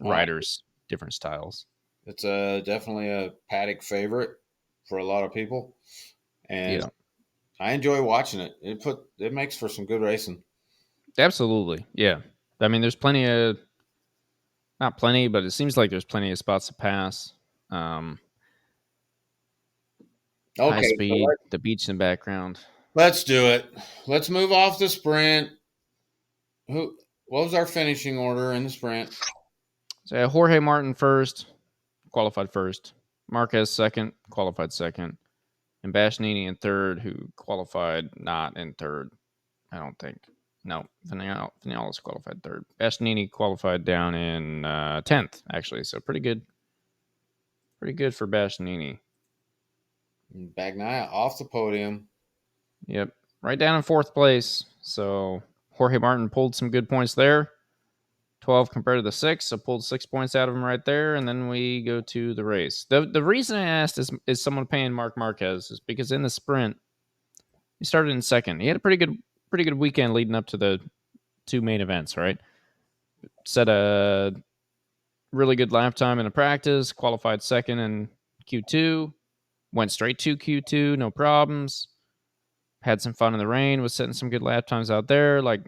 uh, riders, different styles. it's definitely a paddock favorite for a lot of people, and Yeah, I enjoy watching it. It makes for some good racing. absolutely. Yeah, I mean, there's plenty of not plenty, but it seems like there's plenty of spots to pass. Um, High Okay, so speed, the beach in the background. let's do it. Let's move off the sprint. Who? What was our finishing order in the sprint? So Jorge Martin first, qualified first. Marquez second, qualified second. And Bashnini in third, who qualified not in third. I don't think. No, Vinales qualified third. Bashnini qualified down in 10th, actually. So pretty good. Pretty good for Bashnini. Bagnaia off the podium. Yep. Right down in fourth place. So Jorge Martin pulled some good points there. 12 compared to the 6, so pulled 6 points out of him right there, and then we go to the race. The reason I asked is someone paying Marc Marquez is because in the sprint he started in second. He had a pretty good weekend leading up to the two main events, right? Set a really good lap time in a practice, qualified second in Q2, went straight to Q2, no problems. Had some fun in the rain, was setting some good lap times out there. Like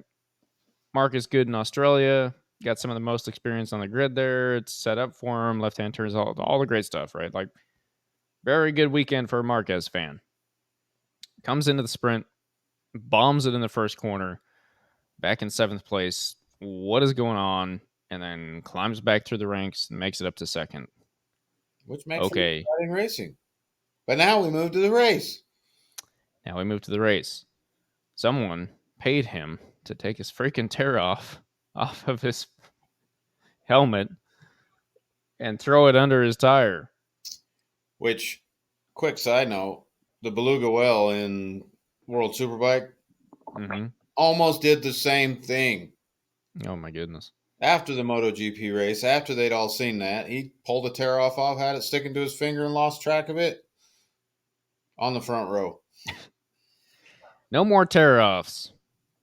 Mark is good in Australia. Got some of the most experience on the grid there. It's set up for him. Left hand turns, all the great stuff, right? Like, very good weekend for a Marquez fan. Comes into the sprint, bombs it in the first corner, back in seventh place. What is going on? And then climbs back through the ranks and makes it up to second. Which makes for Okay, exciting racing. But now we move to the race. now we move to the race. Someone paid him to take his freaking tear off of his helmet and throw it under his tire. Which, quick side note, the Beluga Well in World Superbike Mm-hmm. almost did the same thing. Oh my goodness. After the MotoGP race, after they'd all seen that, he pulled the tear off, had it sticking to his finger and lost track of it on the front row. No more tear offs.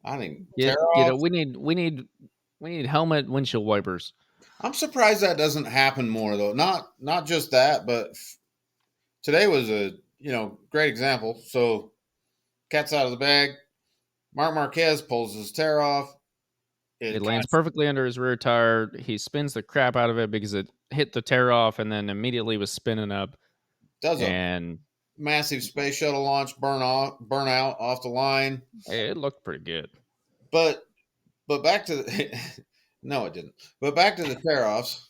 I think tear Get off. it. We need helmet windshield wipers. I'm surprised that doesn't happen more though. Not just that, but today was a great example. So cat's out of the bag. Marc Marquez pulls his tear off. It It kind lands of perfectly under his rear tire. He spins the crap out of it because it hit the tear off and then immediately was spinning up. does a And massive space shuttle launch burnout off the line. it looked pretty good. But back to the no, it didn't. But back to the tear offs.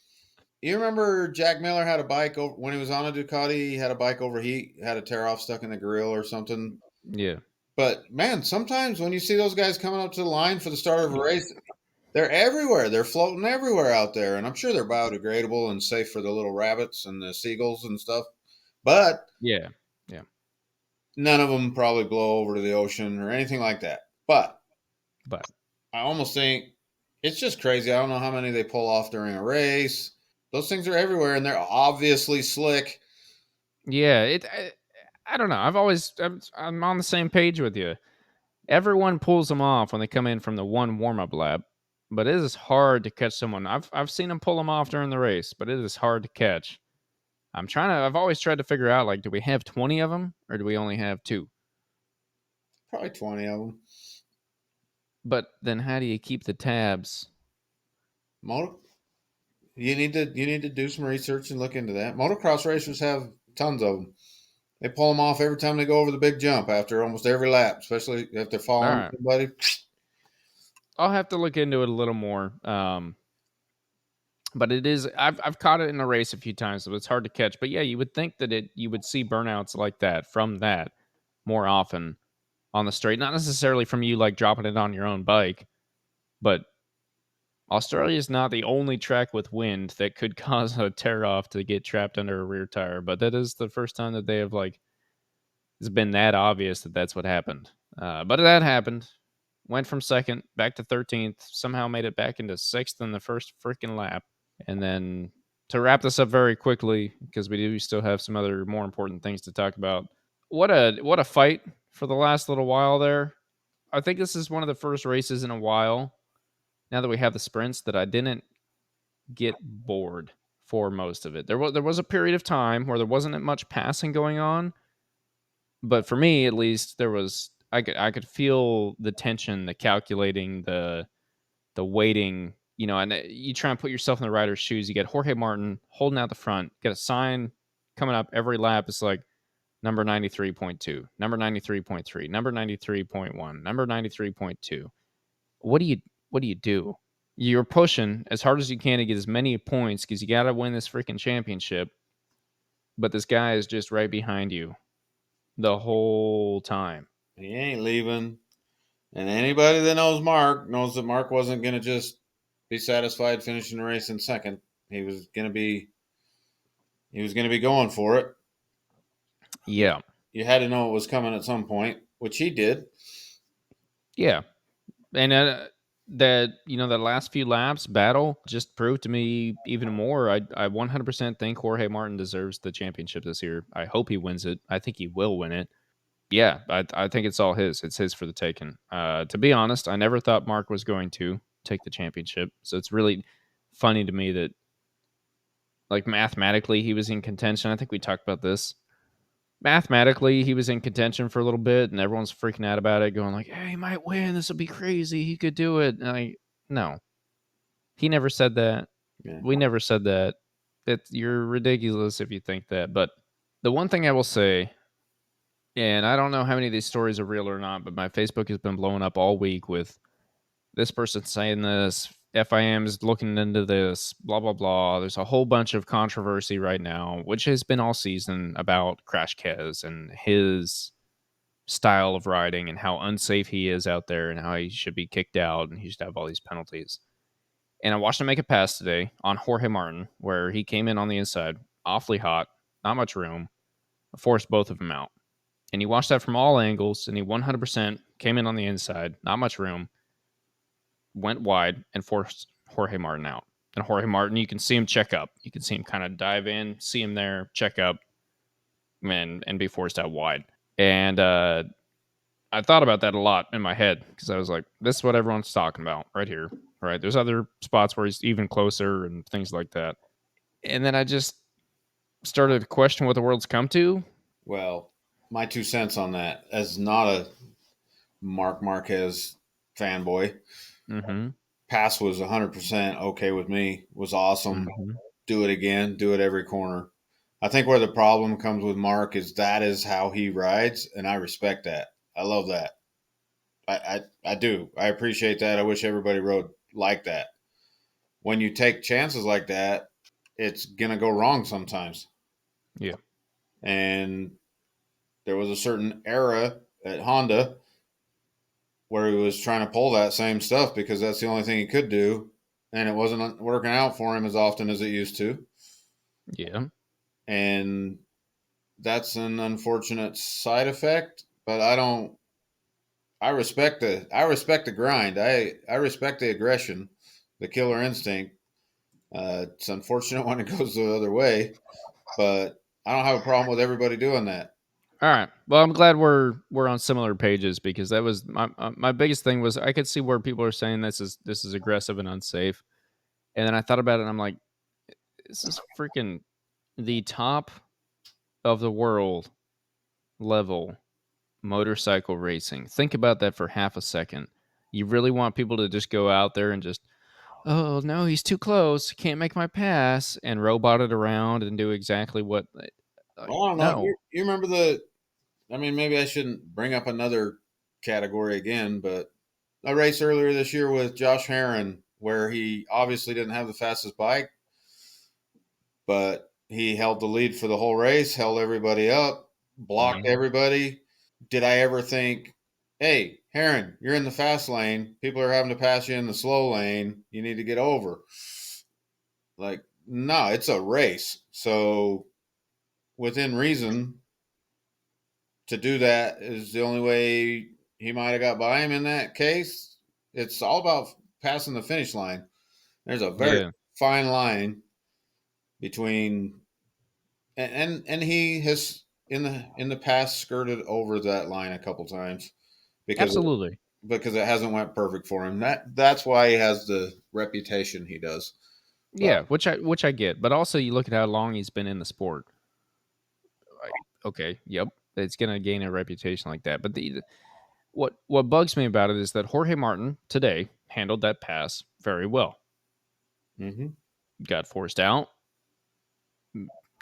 You remember Jack Miller had a bike over when he was on a Ducati. He had a bike overheat, had a tear off stuck in the grill or something. Yeah. But man, sometimes when you see those guys coming up to the line for the start of a race, they're everywhere. They're floating everywhere out there, and I'm sure they're biodegradable and safe for the little rabbits and the seagulls and stuff. But Yeah. Yeah. none of them probably blow over to the ocean or anything like that. But But I almost think it's just crazy. I don't know how many they pull off during a race. Those things are everywhere, and they're obviously slick. yeah, I don't know. I'm on the same page with you. Everyone pulls them off when they come in from the one warm up lap, but it is hard to catch someone. I've seen them pull them off during the race, but it is hard to catch. I've always tried to figure out, like, do we have 20 of them or do we only have 2? Probably 20 of them. But then how do you keep the tabs? Moto, You need to do some research and look into that. Motocross racers have tons of them. They pull them off every time they go over the big jump after almost every lap, especially if they're All following right. somebody. I'll have to look into it a little more. But it is I've caught it in a race a few times, so it's hard to catch. But yeah, you would think that you would see burnouts like that from that more often on the straight. Not necessarily from you like dropping it on your own bike, but Australia is not the only track with wind that could cause a tear off to get trapped under a rear tire. But that is the first time that they have like it's been that obvious that that's what happened. But that happened. Went from second back to 13th. Somehow made it back into sixth in the first freaking lap. And then to wrap this up very quickly, because we do still have some other more important things to talk about. What a fight for the last little while there. I think this is one of the first races in a while, now that we have the sprints, that I didn't get bored for most of it. There was a period of time where there wasn't much passing going on, but for me at least, there was I could feel the tension, the calculating, the waiting, and you try and put yourself in the rider's shoes. You get Jorge Martin holding out the front, get a sign coming up every lap. It's like number 93.2, number 93.3, number 93.1, number 93.2. What do you do? You're pushing as hard as you can to get as many points because you got to win this freaking championship. But this guy is just right behind you the whole time. He ain't leaving. And anybody that knows Mark knows that Mark wasn't going to just be satisfied finishing the race in second. He was going to be going for it. Yeah. You had to know it was coming at some point, which he did. Yeah. And that that last few laps battle just proved to me even more. I 100% think Jorge Martin deserves the championship this year. I hope he wins it. I think he will win it. Yeah, I think it's all his. It's his for the taking. To be honest, I never thought Mark was going to take the championship. So it's really funny to me that, like, mathematically he was in contention. I think we talked about this. Mathematically, he was in contention for a little bit, and everyone's freaking out about it, going like, "Hey, he might win. This will be crazy. He could do it." And no, he never said that. Yeah. We never said that. You're ridiculous if you think that. But the one thing I will say, and I don't know how many of these stories are real or not, but my Facebook has been blowing up all week with this person saying this, FIM is looking into this, blah, blah, blah. There's a whole bunch of controversy right now, which has been all season, about Crash Kez and his style of riding and how unsafe he is out there and how he should be kicked out and he should have all these penalties. And I watched him make a pass today on Jorge Martin where he came in on the inside, awfully hot, not much room, forced both of them out. And he watched that from all angles, and he 100% came in on the inside, not much room, went wide, and forced Jorge Martin out. And Jorge Martin, you can see him check up. You can see him kind of dive in, see him there, check up, and be forced out wide. And I thought about that a lot in my head because I was like, this is what everyone's talking about right here, right? There's other spots where he's even closer and things like that. And then I just started to question what the world's come to. Well, my 2 cents on that, as not a Marc Marquez fanboy, pass was 100% okay with me. Was awesome. Do it again. Do it every corner. I think where the problem comes with Mark is that is how he rides, and I respect that. I love that. I do. I appreciate that. I wish everybody rode like that. When you take chances like that, it's gonna go wrong sometimes. Yeah. And there was a certain era at Honda where he was trying to pull that same stuff because that's the only thing he could do, and it wasn't working out for him as often as it used to. Yeah. And that's an unfortunate side effect, but I respect the grind. I respect the aggression, the killer instinct. It's unfortunate when it goes the other way, but I don't have a problem with everybody doing that. All right. Well, I'm glad we're on similar pages because that was my biggest thing. Was I could see where people are saying this is aggressive and unsafe, and then I thought about it and I'm like, this is freaking the top of the world level motorcycle racing. Think about that for half a second. You really want people to just go out there and just, oh no, he's too close, can't make my pass, and robot it around and do exactly what. Well, I don't know. No, You remember the? I mean, maybe I shouldn't bring up another category again, but a race earlier this year with Josh Herron where he obviously didn't have the fastest bike, but he held the lead for the whole race, held everybody up, blocked Mhm. everybody. Did I ever think, hey, Heron, you're in the fast lane. People are having to pass you in the slow lane. You need to get over. Like, no, it's a race. So, within reason, to do that is the only way he might have got by him in that case. It's all about passing the finish line. There's a very Yeah, fine line between and he has in the past skirted over that line a couple times because absolutely. it hasn't went perfect for him. That's why he has the reputation he does. But Yeah, which I get, but also you look at how long he's been in the sport. Like, okay, yep, it's gonna gain a reputation like that. But what bugs me about it is that Jorge Martin today handled that pass very well. mhm. Got forced out,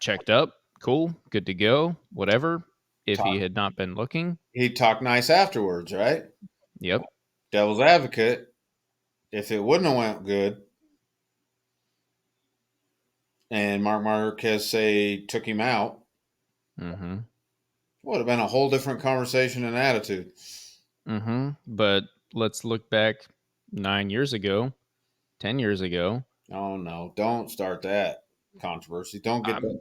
checked up, cool, good to go, whatever. If he talk, had not been looking, he talked nice afterwards, right? yep, Devil's advocate. If it wouldn't have went good, and Marc Marquez say took him out, mm-hmm, would have been a whole different conversation and attitude. mm-hmm. But let's look back 9 years ago, 10 years ago. Oh no, don't start that controversy. Don't get that.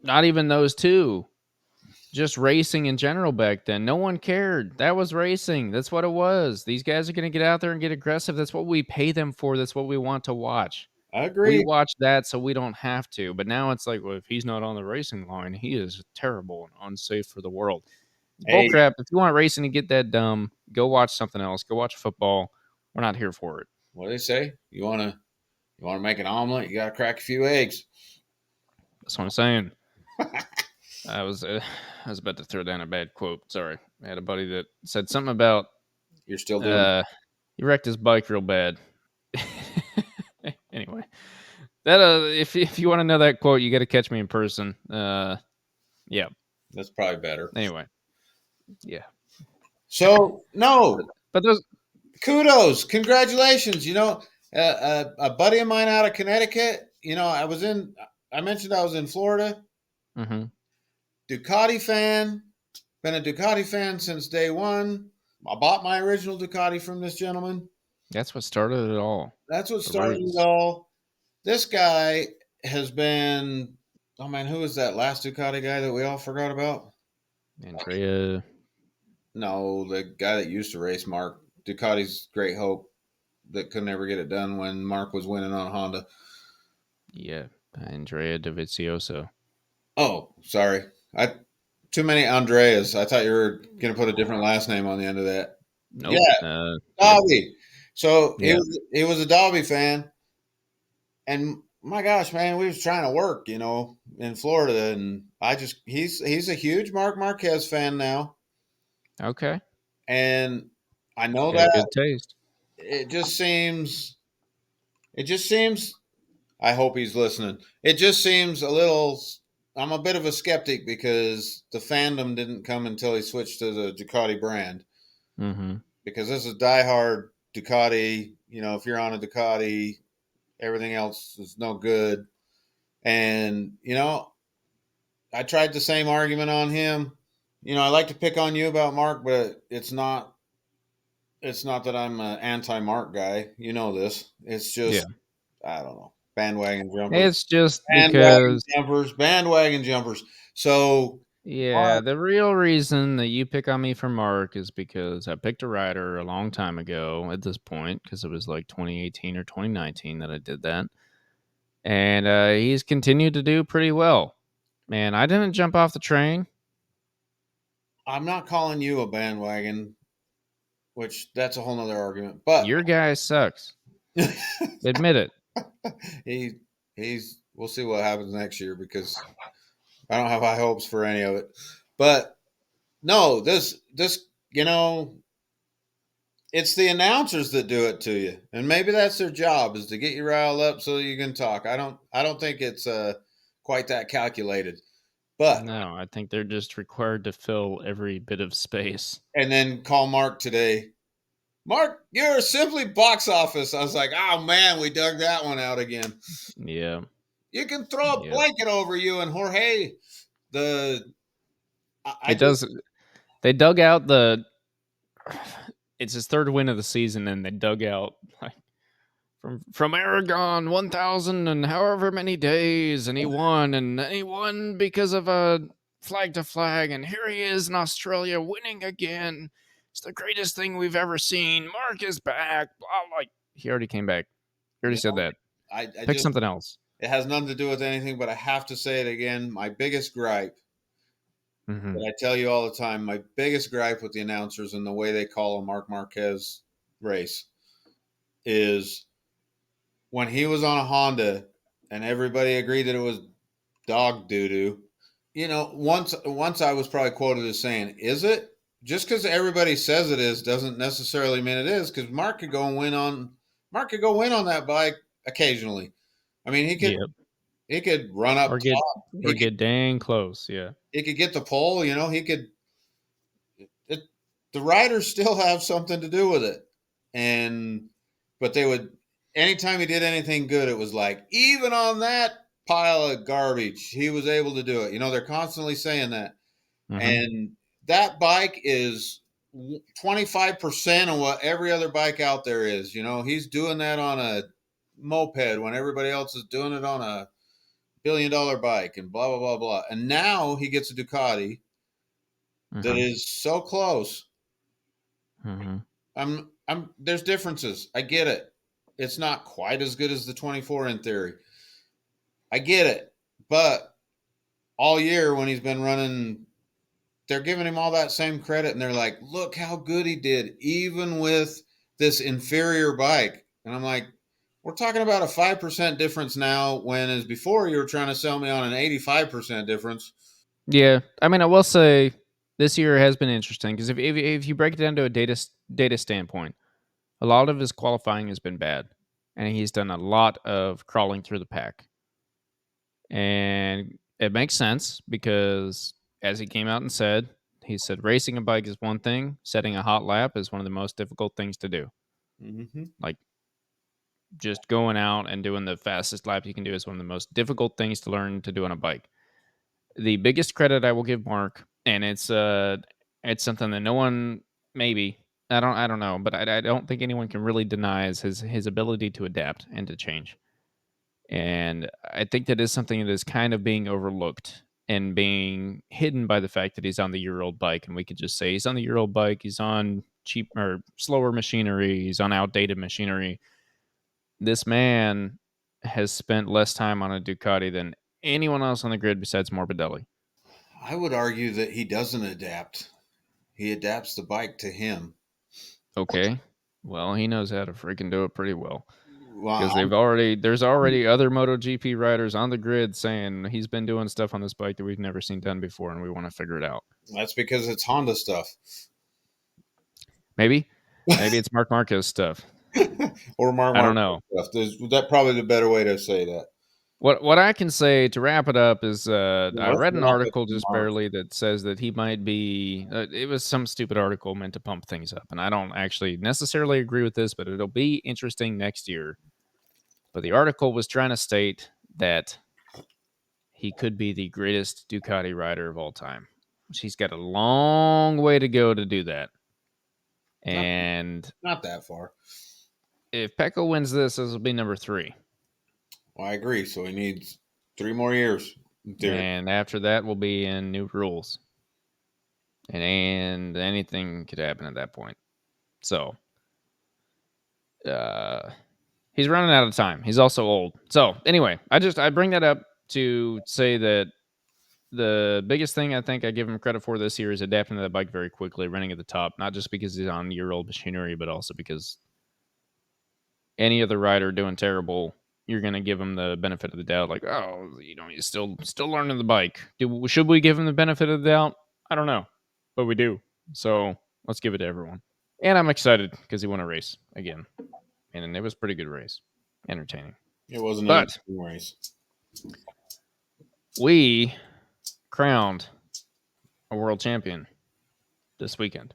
Not even those two. Just racing in general back then. No one cared. That was racing. That's what it was. These guys are going to get out there and get aggressive. That's what we pay them for. That's what we want to watch. I We agree. watch that so we don't have to. But now it's like, well, if he's not on the racing line, he is terrible and unsafe for the world. Hey, Bullcrap. If you want racing to get that dumb, go watch something else. Go watch football. We're not here for it. what do they say? You wanna make an omelet? You gotta crack a few eggs. That's what I'm saying. I was I was about to throw down a bad quote. Sorry. I had a buddy that said something about You're still doing. uh he wrecked his bike real bad. Anyway, that if you want to know that quote, you got to catch me in person. Yeah. That's probably better. Anyway, yeah. So But, no, but there's kudos, congratulations. A buddy of mine out of Connecticut. I mentioned I was in Florida. mhm. Ducati fan. Been a Ducati fan since day one. I bought my original Ducati from this gentleman. That's what started it all. That's what The started it roots. all. This guy has been. Oh man, who was that last Ducati guy that we all forgot about? Andrea. No, the guy that used to race Mark. Ducati's Great Hope that could never get it done when Mark was winning on Honda. Yeah. Andrea Dovizioso. Oh, sorry. I too many Andreas. I thought you were gonna put a different last name on the end of that. Nope. Yeah, Yep. Dobby. So Yeah. he was a Dobby fan, and my gosh, man, we was trying to work, in Florida, and he's a huge Marc Marquez fan now, Okay. and I He's know got that good taste. it just seems it just seems I hope he's listening. It just seems a little. I'm a bit of a skeptic because the fandom didn't come until he switched to the Ducati brand. Mhm. Because this is diehard Ducati. If you're on a Ducati, everything else is no good. And I tried the same argument on him. I like to pick on you about Mark, but it's not. It's not that I'm an anti-Mark guy. You know this. It's Yeah. just I don't know, bandwagon jumpers. It's just Bandwagon because jumpers, bandwagon jumpers. So, yeah, Mark, the real reason that you pick on me for Mark is because I picked a rider a long time ago at this point, because it was like 2018 or 2019 that I did that. And he's continued to do pretty well. Man, I didn't jump off the train. I'm not calling you a bandwagon, which that's a whole nother argument. But Your guy sucks. Admit it. he we'll see what happens next year because I don't have high hopes for any of it. But no, this it's the announcers that do it to you, and maybe that's their job is to get you riled up so you can talk. I don't think it's quite that calculated. But No, I think they're just required to fill every bit of space. and then call Mark today. Mark, you're simply box office. I was like, oh man, we dug that one out again. Yeah. You can throw a Yep. blanket over you and Jorge. The I It just does. They dug out the. It's his third win of the season, and they dug out like from Aragon 1,000 and however many days, and he won because of a flag to flag, and here he is in Australia winning again. It's the greatest thing we've ever seen. Mark is back. Blah, like he already came back. He already you said know, that. I Pick just something else. it has nothing to do with anything, but I have to say it again. My biggest gripe Mm-hmm. that I tell you all the time, my biggest gripe with the announcers and the way they call a Marc Marquez race is when he was on a Honda and everybody agreed that it was dog doo doo. Once I was probably quoted as saying, "Is it?" Just because everybody says it is doesn't necessarily mean it is. Because Mark could go win on that bike occasionally. I mean, Yep. he could run up Or get top. or get dang close. Yeah. He could get the pole. He could. It, the riders still have something to do with it, and but they would anytime he did anything good, it was like even on that pile of garbage, he was able to do it. They're constantly saying that. Mm-hmm. And that bike is 25% of what every other bike out there is. He's doing that on a moped when everybody else is doing it on a $1 billion bike and blah, blah, blah, blah. And now he gets a Ducati that Mm-hmm. is so close. Mm-hmm. There's differences. I get it. It's not quite as good as the 24 in theory. I get it. But all year when he's been running, they're giving him all that same credit and they're like, look how good he did, even with this inferior bike. And I'm like, we're talking about a 5% difference now, when as before you were trying to sell me on an 85% difference. Yeah, I mean, I will say this year has been interesting because if you break it down to a data standpoint, a lot of his qualifying has been bad, and he's done a lot of crawling through the pack, and it makes sense because as he came out and said, he said racing a bike is one thing, setting a hot lap is one of the most difficult things to do. Mm-hmm. Like just going out and doing the fastest lap you can do is one of the most difficult things to learn to do on a bike. The biggest credit I will give Mark, and it's something that no one maybe I don't know, but I don't think anyone can really deny is his ability to adapt and to change. And I think that is something that is kind of being overlooked and being hidden by the fact that he's on the year-old bike, and we could just say he's on the year-old bike, he's on cheap or slower machinery, he's on outdated machinery. This man has spent less time on a Ducati than anyone else on the grid besides Morbidelli. I would argue that he doesn't adapt. He adapts the bike to him. Okay. Well, he knows how to freaking do it pretty well because Well, there's already other MotoGP riders on the grid saying he's been doing stuff on this bike that we've never seen done before, and we want to figure it out. that's because it's Honda stuff. Maybe, maybe it's Marc Marquez stuff. Or Mark I don't Marquez know. stuff. That probably the better way to say that. What I can say to wrap it up is I Let's read an wrap it article to just Mark. barely that says that he might be. It was some stupid article meant to pump things up, and I don't actually necessarily agree with this, but it'll be interesting next year. But the article was trying to state that he could be the greatest Ducati rider of all time. He's got a long way to go to do that. Not And not that far. if Pecco wins this will be number 3. Well, I agree. So he needs 3 more years in theory. And after that, we'll be in new rules. And anything could happen at that point. So, he's running out of time. He's also old. So, anyway, I bring that up to say that the biggest thing I think I give him credit for this year is adapting to the bike very quickly, running at the top, not just because he's on year-old machinery, but also because any other rider doing terrible, you're going to give him the benefit of the doubt. Like, oh, he's still learning the bike. Should we give him the benefit of the doubt? I don't know, but we do. So let's give it to everyone. And I'm excited because he won a race again. And it was a pretty good race. Entertaining. It wasn't an But race. we crowned a world champion this weekend.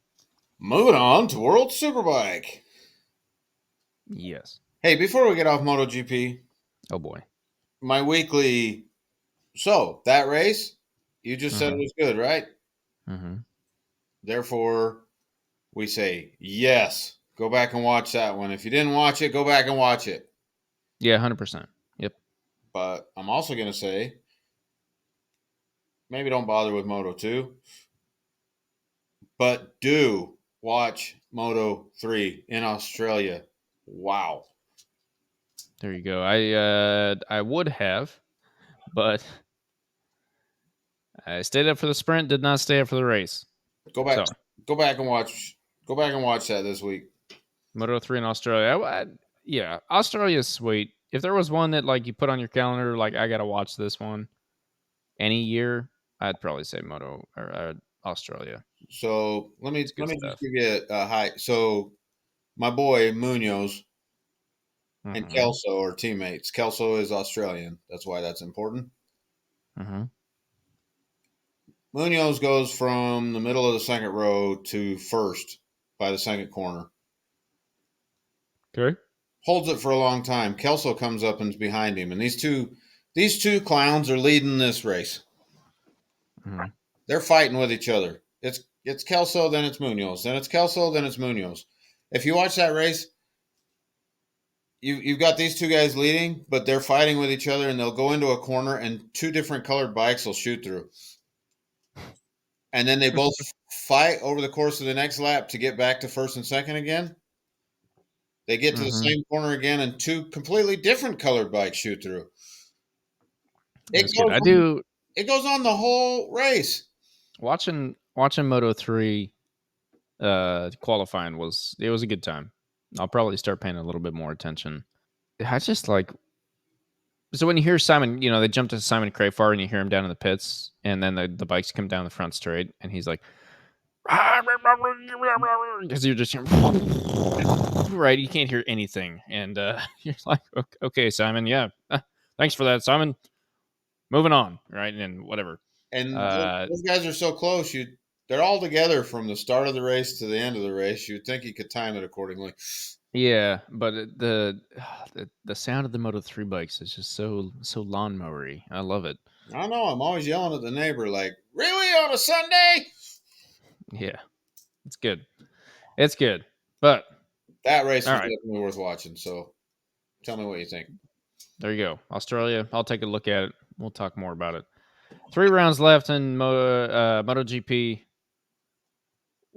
Moving on to World Superbike. Yes. Hey, before we get off MotoGP, Oh boy. my weekly. So that race, you just said it was good, right? Mm-hmm. Therefore, we say yes. Go back and watch that one. If you didn't watch it, go back and watch it. Yeah, 100%. Yep. But I'm also going to say maybe don't bother with Moto 2, but do watch Moto 3 in Australia. Wow. There you go. I would have, but I stayed up for the sprint, did not stay up for the race. Go back So, go back and watch that this week. Moto 3 in Australia. Yeah, Australia's sweet. If there was one that like you put on your calendar, like I got to watch this one any year, I'd probably say Moto or Australia. So let It's me good just stuff. give you a high. So my boy Munoz and Mm-hmm. Kelso are teammates. Kelso is Australian. That's why that's important. Mm-hmm. Munoz goes from the middle of the second row to first by the second corner. Okay. Holds it for a long time. Kelso comes up and is behind him, and these two clowns are leading this race. Mm-hmm. They're fighting with each other. It's Kelso, then it's Munoz, then it's Kelso, then it's Munoz. If you watch that race, you've got these two guys leading, but they're fighting with each other, and they'll go into a corner, and two different colored bikes will shoot through, and then they both fight over the course of the next lap to get back to first and second again. They get to the Mm-hmm. same corner again, and two completely different colored bikes shoot through. It That's good. goes I on, do it goes on the whole race. watching Moto 3 qualifying was a good time. I'll probably start paying a little bit more attention. I just like so when you hear Simon, they jump to Simon Crafar and you hear him down in the pits, and then the bikes come down the front straight, and he's like, because you're just right, you can't hear anything, and you're like, okay, Simon, yeah, thanks for that, Simon. Moving on, right, and whatever. And Uh, those guys are so close. They're all together from the start of the race to the end of the race. You'd think you could time it accordingly. yeah, but the sound of the Moto 3 bikes is just so lawnmowery. I love it. I know. I'm always yelling at the neighbor, like, "Really on a Sunday?" Yeah, it's good. It's good. But That race all was right, definitely worth watching. So, tell me what you think. there you go. Australia. I'll take a look at it. We'll talk more about it. 3 rounds left in MotoGP.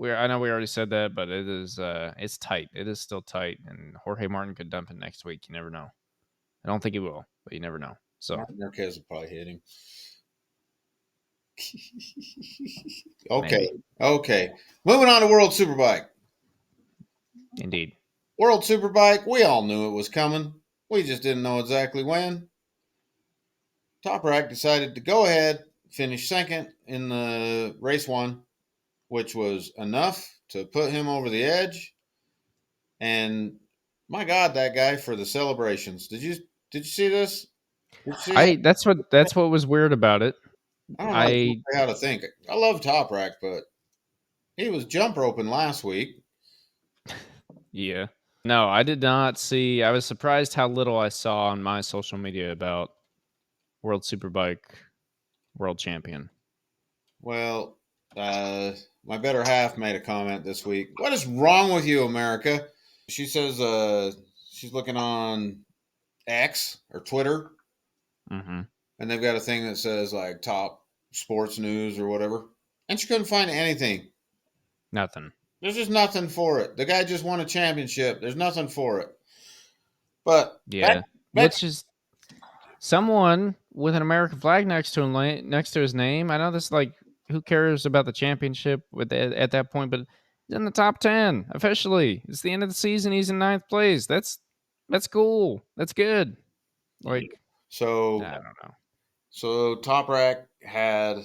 I know we already said that, but it's tight. It is still tight, and Jorge Martin could dump it next week. You never know. I don't think he will, but you never know. So Marc Marquez will probably hit him. Okay. maybe, Okay. Moving on to World Superbike. indeed. World Superbike, we all knew it was coming. We just didn't know exactly when. Toprak decided to go ahead, finish second in the race one, which was enough to put him over the edge. And my God, that guy for the celebrations. Did you see this? Did you see that? That's what was weird about it. I don't know I exactly how to think. I love Toprak, but he was jump roping last week. Yeah. No, I did not see. I was surprised how little I saw on my social media about World Superbike World Champion. Well, my better half made a comment this week. What is wrong with you, America? She says she's looking on X or Twitter, Mm-hmm. and they've got a thing that says like top sports news or whatever, and she couldn't find anything. Nothing. There's just nothing for it. The guy just won a championship. There's nothing for it. But Yeah. back Which is someone with an American flag next to him, next to his name. I know this, like, who cares about the championship at that point, but he's in the top 10 officially. It's the end of the season. He's in ninth place. That's cool. That's good. Like, so I don't know. Toprak had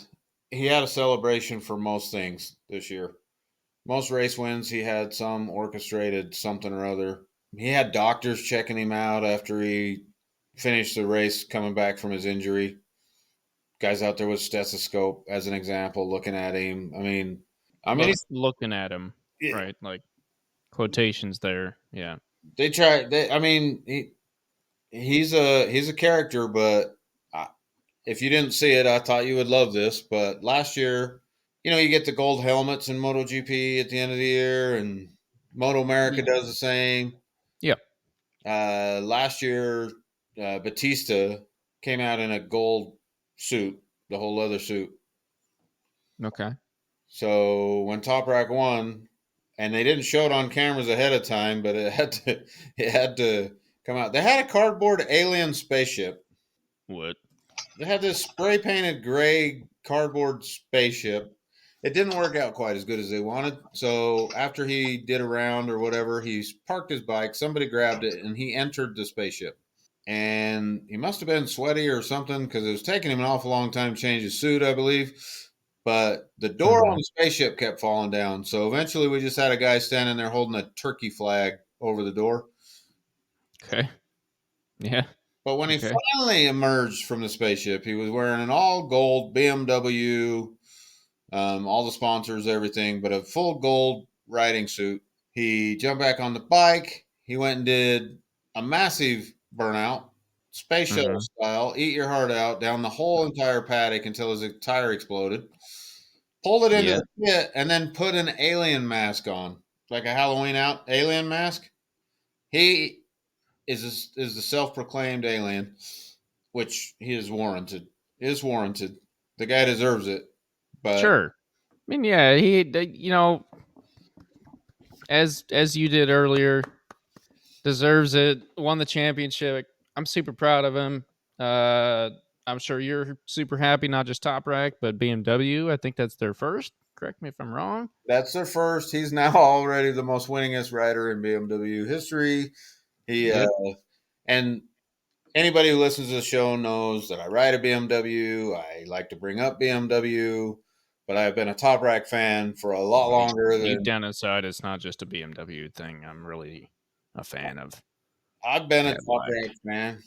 a celebration for most things this year. Most race wins, he had some orchestrated something or other. He had doctors checking him out after he finished the race coming back from his injury. Guys out there with stethoscope, as an example, looking at him. He's, Looking at him, yeah, right? Like quotations there. Yeah. they try. He's a character, but if you didn't see it, I thought you would love this. But last year, you get the gold helmets in MotoGP at the end of the year, and Moto America does the same. Yeah. Last year, Batista came out in a gold suit, the whole leather suit. Okay. So when Toprak won, and they didn't show it on cameras ahead of time, but it had to come out. They had a cardboard alien spaceship. What? They had this spray painted gray cardboard spaceship. It didn't work out quite as good as they wanted. So after he did a round or whatever, he parked his bike. Somebody grabbed it and he entered the spaceship. And he must have been sweaty or something because it was taking him an awful long time to change his suit, I believe. But the door on Mhm. the spaceship kept falling down. So eventually we just had a guy standing there holding a turkey flag over the door. Okay. Yeah. But when he Okay. finally emerged from the spaceship, he was wearing an all gold BMW, all the sponsors, everything, but a full gold riding suit. He jumped back on the bike. He went and did a massive burnout, space shuttle Mhm. style, eat your heart out down the whole entire paddock until his tire exploded. Pulled it into Yeah. the pit and then put an alien mask on, like a Halloween out alien mask. He is the self-proclaimed alien, which he is warranted. Is warranted. The guy deserves it. But Sure. I mean, yeah, as you did earlier, deserves it. Won the championship. I'm super proud of him. Uh, I'm sure you're super happy, not just Top Rack, but BMW. I think that's their first. Correct me if I'm wrong. that's their first. He's now already the most winningest rider in BMW history. He Yep. and anybody who listens to the show knows that I ride a BMW. I like to bring up BMW, but I've been a Top Rack fan for a lot longer Deep than down inside, it's not just a BMW thing. I'm really a fan of I've been a Top Cadillac. Rack fan.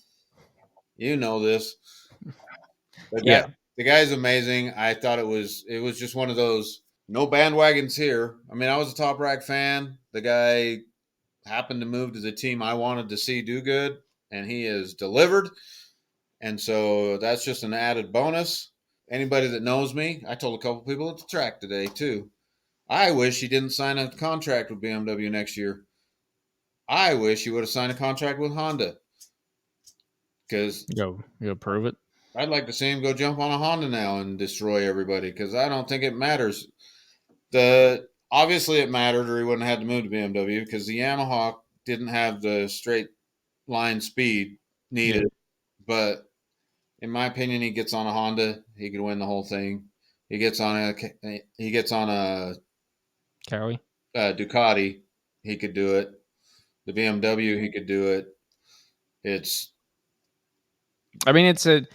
You know this. The guy, Yeah. the guy's amazing. I thought it was just one of those no bandwagons here. I was a Top Rack fan. The guy happened to move to the team I wanted to see do good, and he has delivered. And so that's just an added bonus. Anybody that knows me, I told a couple people at the track today too. I wish he didn't sign a contract with BMW next year. I wish he would have signed a contract with Honda because Go prove it. I'd like to see him go jump on a Honda now and destroy everybody because I don't think it matters. The obviously it mattered, or he wouldn't have had to move to BMW because the Yamaha didn't have the straight line speed Yeah. needed. But in my opinion, he gets on a Honda, he could win the whole thing. Cowie. Ducati, he could do it. The BMW, he could do it. It's I mean, it's the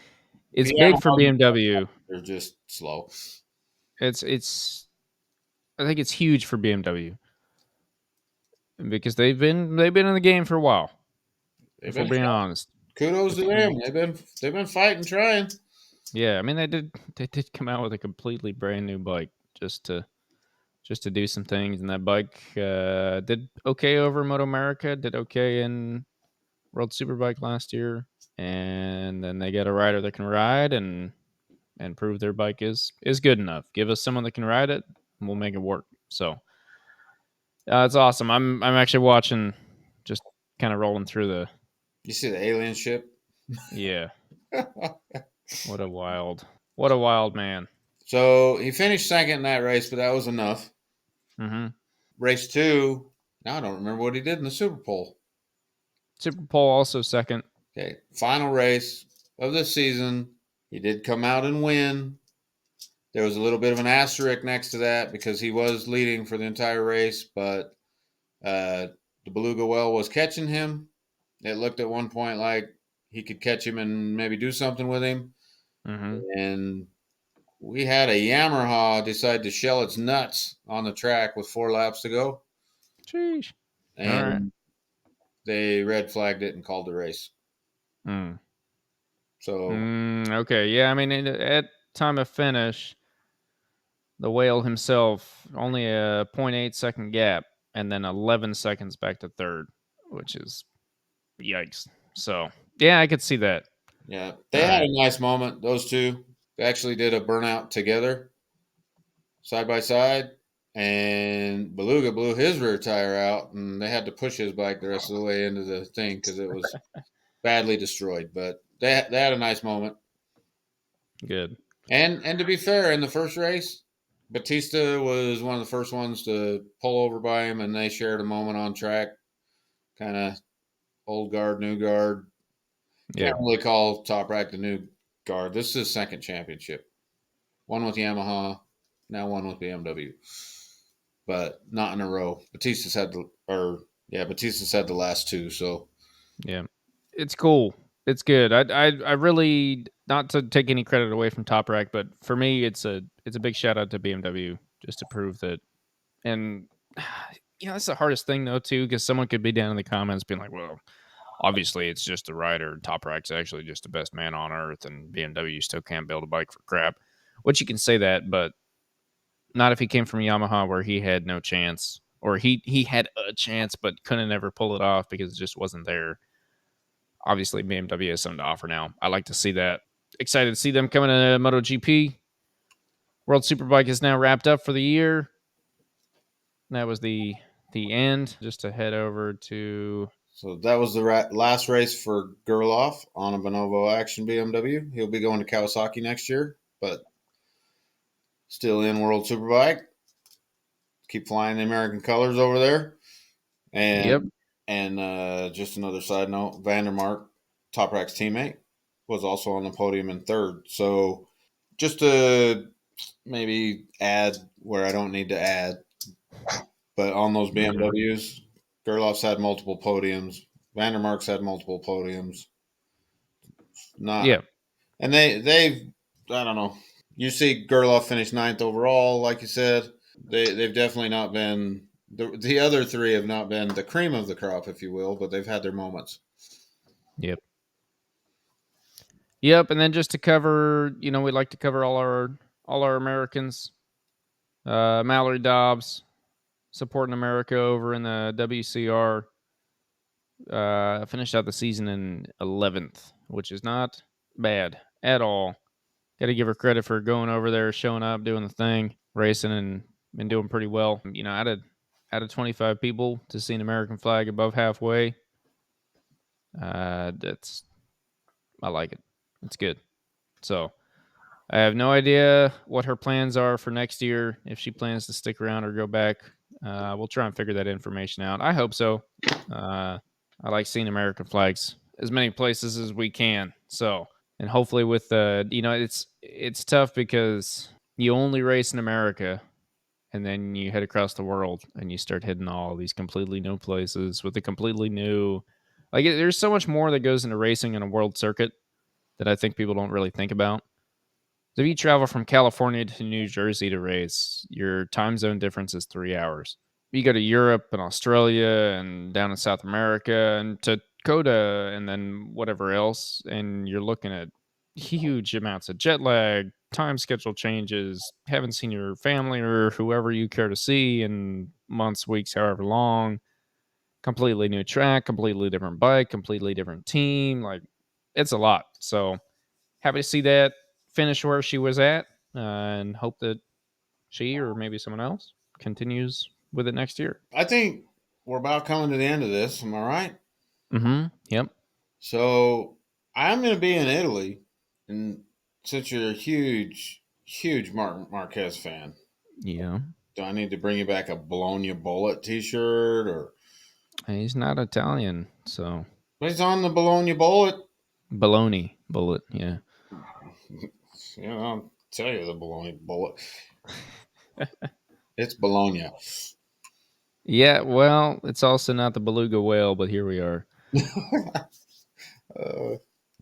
big for Yamaha. BMW. They're just slow. It's I think it's huge for BMW because they've been in the game for a while. They've If we're been being honest, kudos to if we, them. They've been fighting, trying. yeah, I mean they did come out with a completely brand new bike just to do some things, and that bike did okay over Moto America, did okay in World Superbike last year, and then they get a rider that can ride and prove their bike is good enough. Give us someone that can ride it, and we'll make it work. So it's awesome. I'm actually watching, just kind of rolling through the You see the alien ship? yeah. What a wild man. So he finished second in that race, but that was enough. Mm-hmm. Race two, now I don't remember what he did in the Super Bowl. Super Bowl also second. Okay, final race of the season. He did come out and win. There was a little bit of an asterisk next to that because he was leading for the entire race, but the Beluga Well was catching him. It looked at one point like he could catch him and maybe do something with him. Mm-hmm. And we had a Yamaha decide to shell its nuts on the track with 4 laps to go, Sheesh. All right. and they red flagged it and called the race. Mm. So Okay. Yeah. I mean, at time of finish, the whale himself only a 0.8 second gap, and then 11 seconds back to third, which is yikes. So yeah, I could see that. yeah, All they had right. a nice moment. Those two, they actually did a burnout together, side by side, and Beluga blew his rear tire out, and they had to push his bike the rest of the way into the thing because it was badly destroyed. But they had a nice moment. Good. And to be fair, in the first race, Batista was one of the first ones to pull over by him, and they shared a moment on track. Kind of old guard, new guard. Yeah. Can't really call Toprak the new guard. This is his second championship. One with Yamaha, now one with BMW, but not in a row. Batista's had the last two. So Yeah. It's cool. It's good. I really, not to take any credit away from Top Rack, but for me, it's a big shout out to BMW just to prove that. And that's the hardest thing though too, because someone could be down in the comments being like, "Well, obviously it's just the rider. Top Rack's actually just the best man on earth, and BMW still can't build a bike for crap." Which you can say that, but not if he came from Yamaha where he had no chance, or he had a chance but couldn't ever pull it off because it just wasn't there. Obviously, BMW has something to offer now. I like to see that. Excited to see them coming to MotoGP. World Superbike is now wrapped up for the year. That was the end. Just to head over to that was the last race for Gerloff on a Bonovo Action BMW. He'll be going to Kawasaki next year, but still in World Superbike. Keep flying the American colors over there. yep, And just another side note, Vandermark, Toprak's teammate, was also on the podium in third. So just to maybe add where I don't need to add, but on those mhm, BMWs, Gerloff's had multiple podiums. Vandermark's had multiple podiums. Not yeah, and they've I don't know. You see Gerloff finish ninth overall, like you said. They've definitely not been the other three have not been the cream of the crop, if you will, but they've had their moments. yep, yep. And then just to cover, we like to cover all our Americans. Mallory Dobbs supporting America over in the WCR. Finished out the season in 11th, which is not bad at all. Got to give her credit for going over there, showing up, doing the thing, racing, and been doing pretty well. Out of 25 people to see an American flag above halfway, that's I like it. It's good. So I have no idea what her plans are for next year. If she plans to stick around or go back, we'll try and figure that information out. I hope so. I like seeing American flags as many places as we can. So, and hopefully with it's tough because you only race in America, and then you head across the world and you start hitting all these completely new places with a completely new, there's so much more that goes into racing in a world circuit that I think people don't really think about. So if you travel from California to New Jersey to race, your time zone difference is 3 hours. You go to Europe and Australia and down in South America and to Dakota and then whatever else, and you're looking at huge amounts of jet lag, time schedule changes, haven't seen your family or whoever you care to see in months, weeks, however long. Completely new track, completely different bike, completely different team. Like, it's a lot. So happy to see that finish where she was at, and hope that she or maybe someone else continues with it next year. I think we're about coming to the end of this. Am I right? Mm-hmm. Yep. So I'm going to be in Italy, and since you're a huge Marc Marquez fan, Yeah. do I need to bring you back a Bologna Bullet T-shirt or? He's not Italian, so But it's on the Bologna Bullet. baloney bullet. Yeah. I'll tell you the Bologna Bullet. It's Bologna. Yeah. Well, it's also not the beluga whale, but here we are.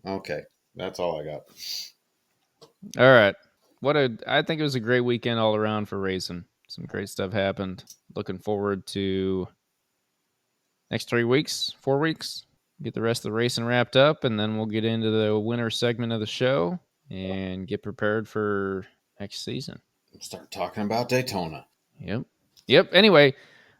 Okay, that's all I got. All right. I think it was a great weekend all around for racing. Some great stuff happened. Looking forward to next 4 weeks, get the rest of the racing wrapped up, and then we'll get into the winter segment of the show and get prepared for next season. Start talking about Daytona. Yep. Anyway,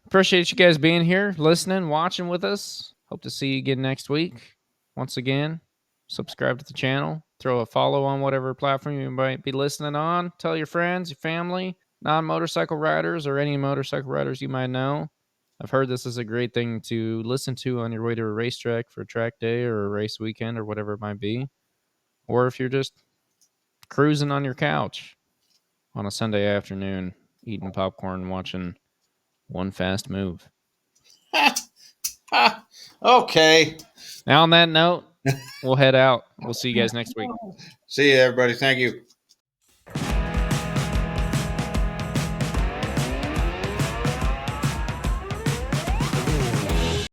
appreciate you guys being here, listening, watching with us. Hope to see you again next week. Once again, subscribe to the channel, throw a follow on whatever platform you might be listening on. Tell your friends, your family, non-motorcycle riders, or any motorcycle riders you might know. I've heard this is a great thing to listen to on your way to a racetrack for a track day or a race weekend or whatever it might be. Or if you're just cruising on your couch on a Sunday afternoon, eating popcorn, watching One Fast Move. Okay. Now, on that note, we'll head out. We'll see you guys next week. See you, everybody. Thank you.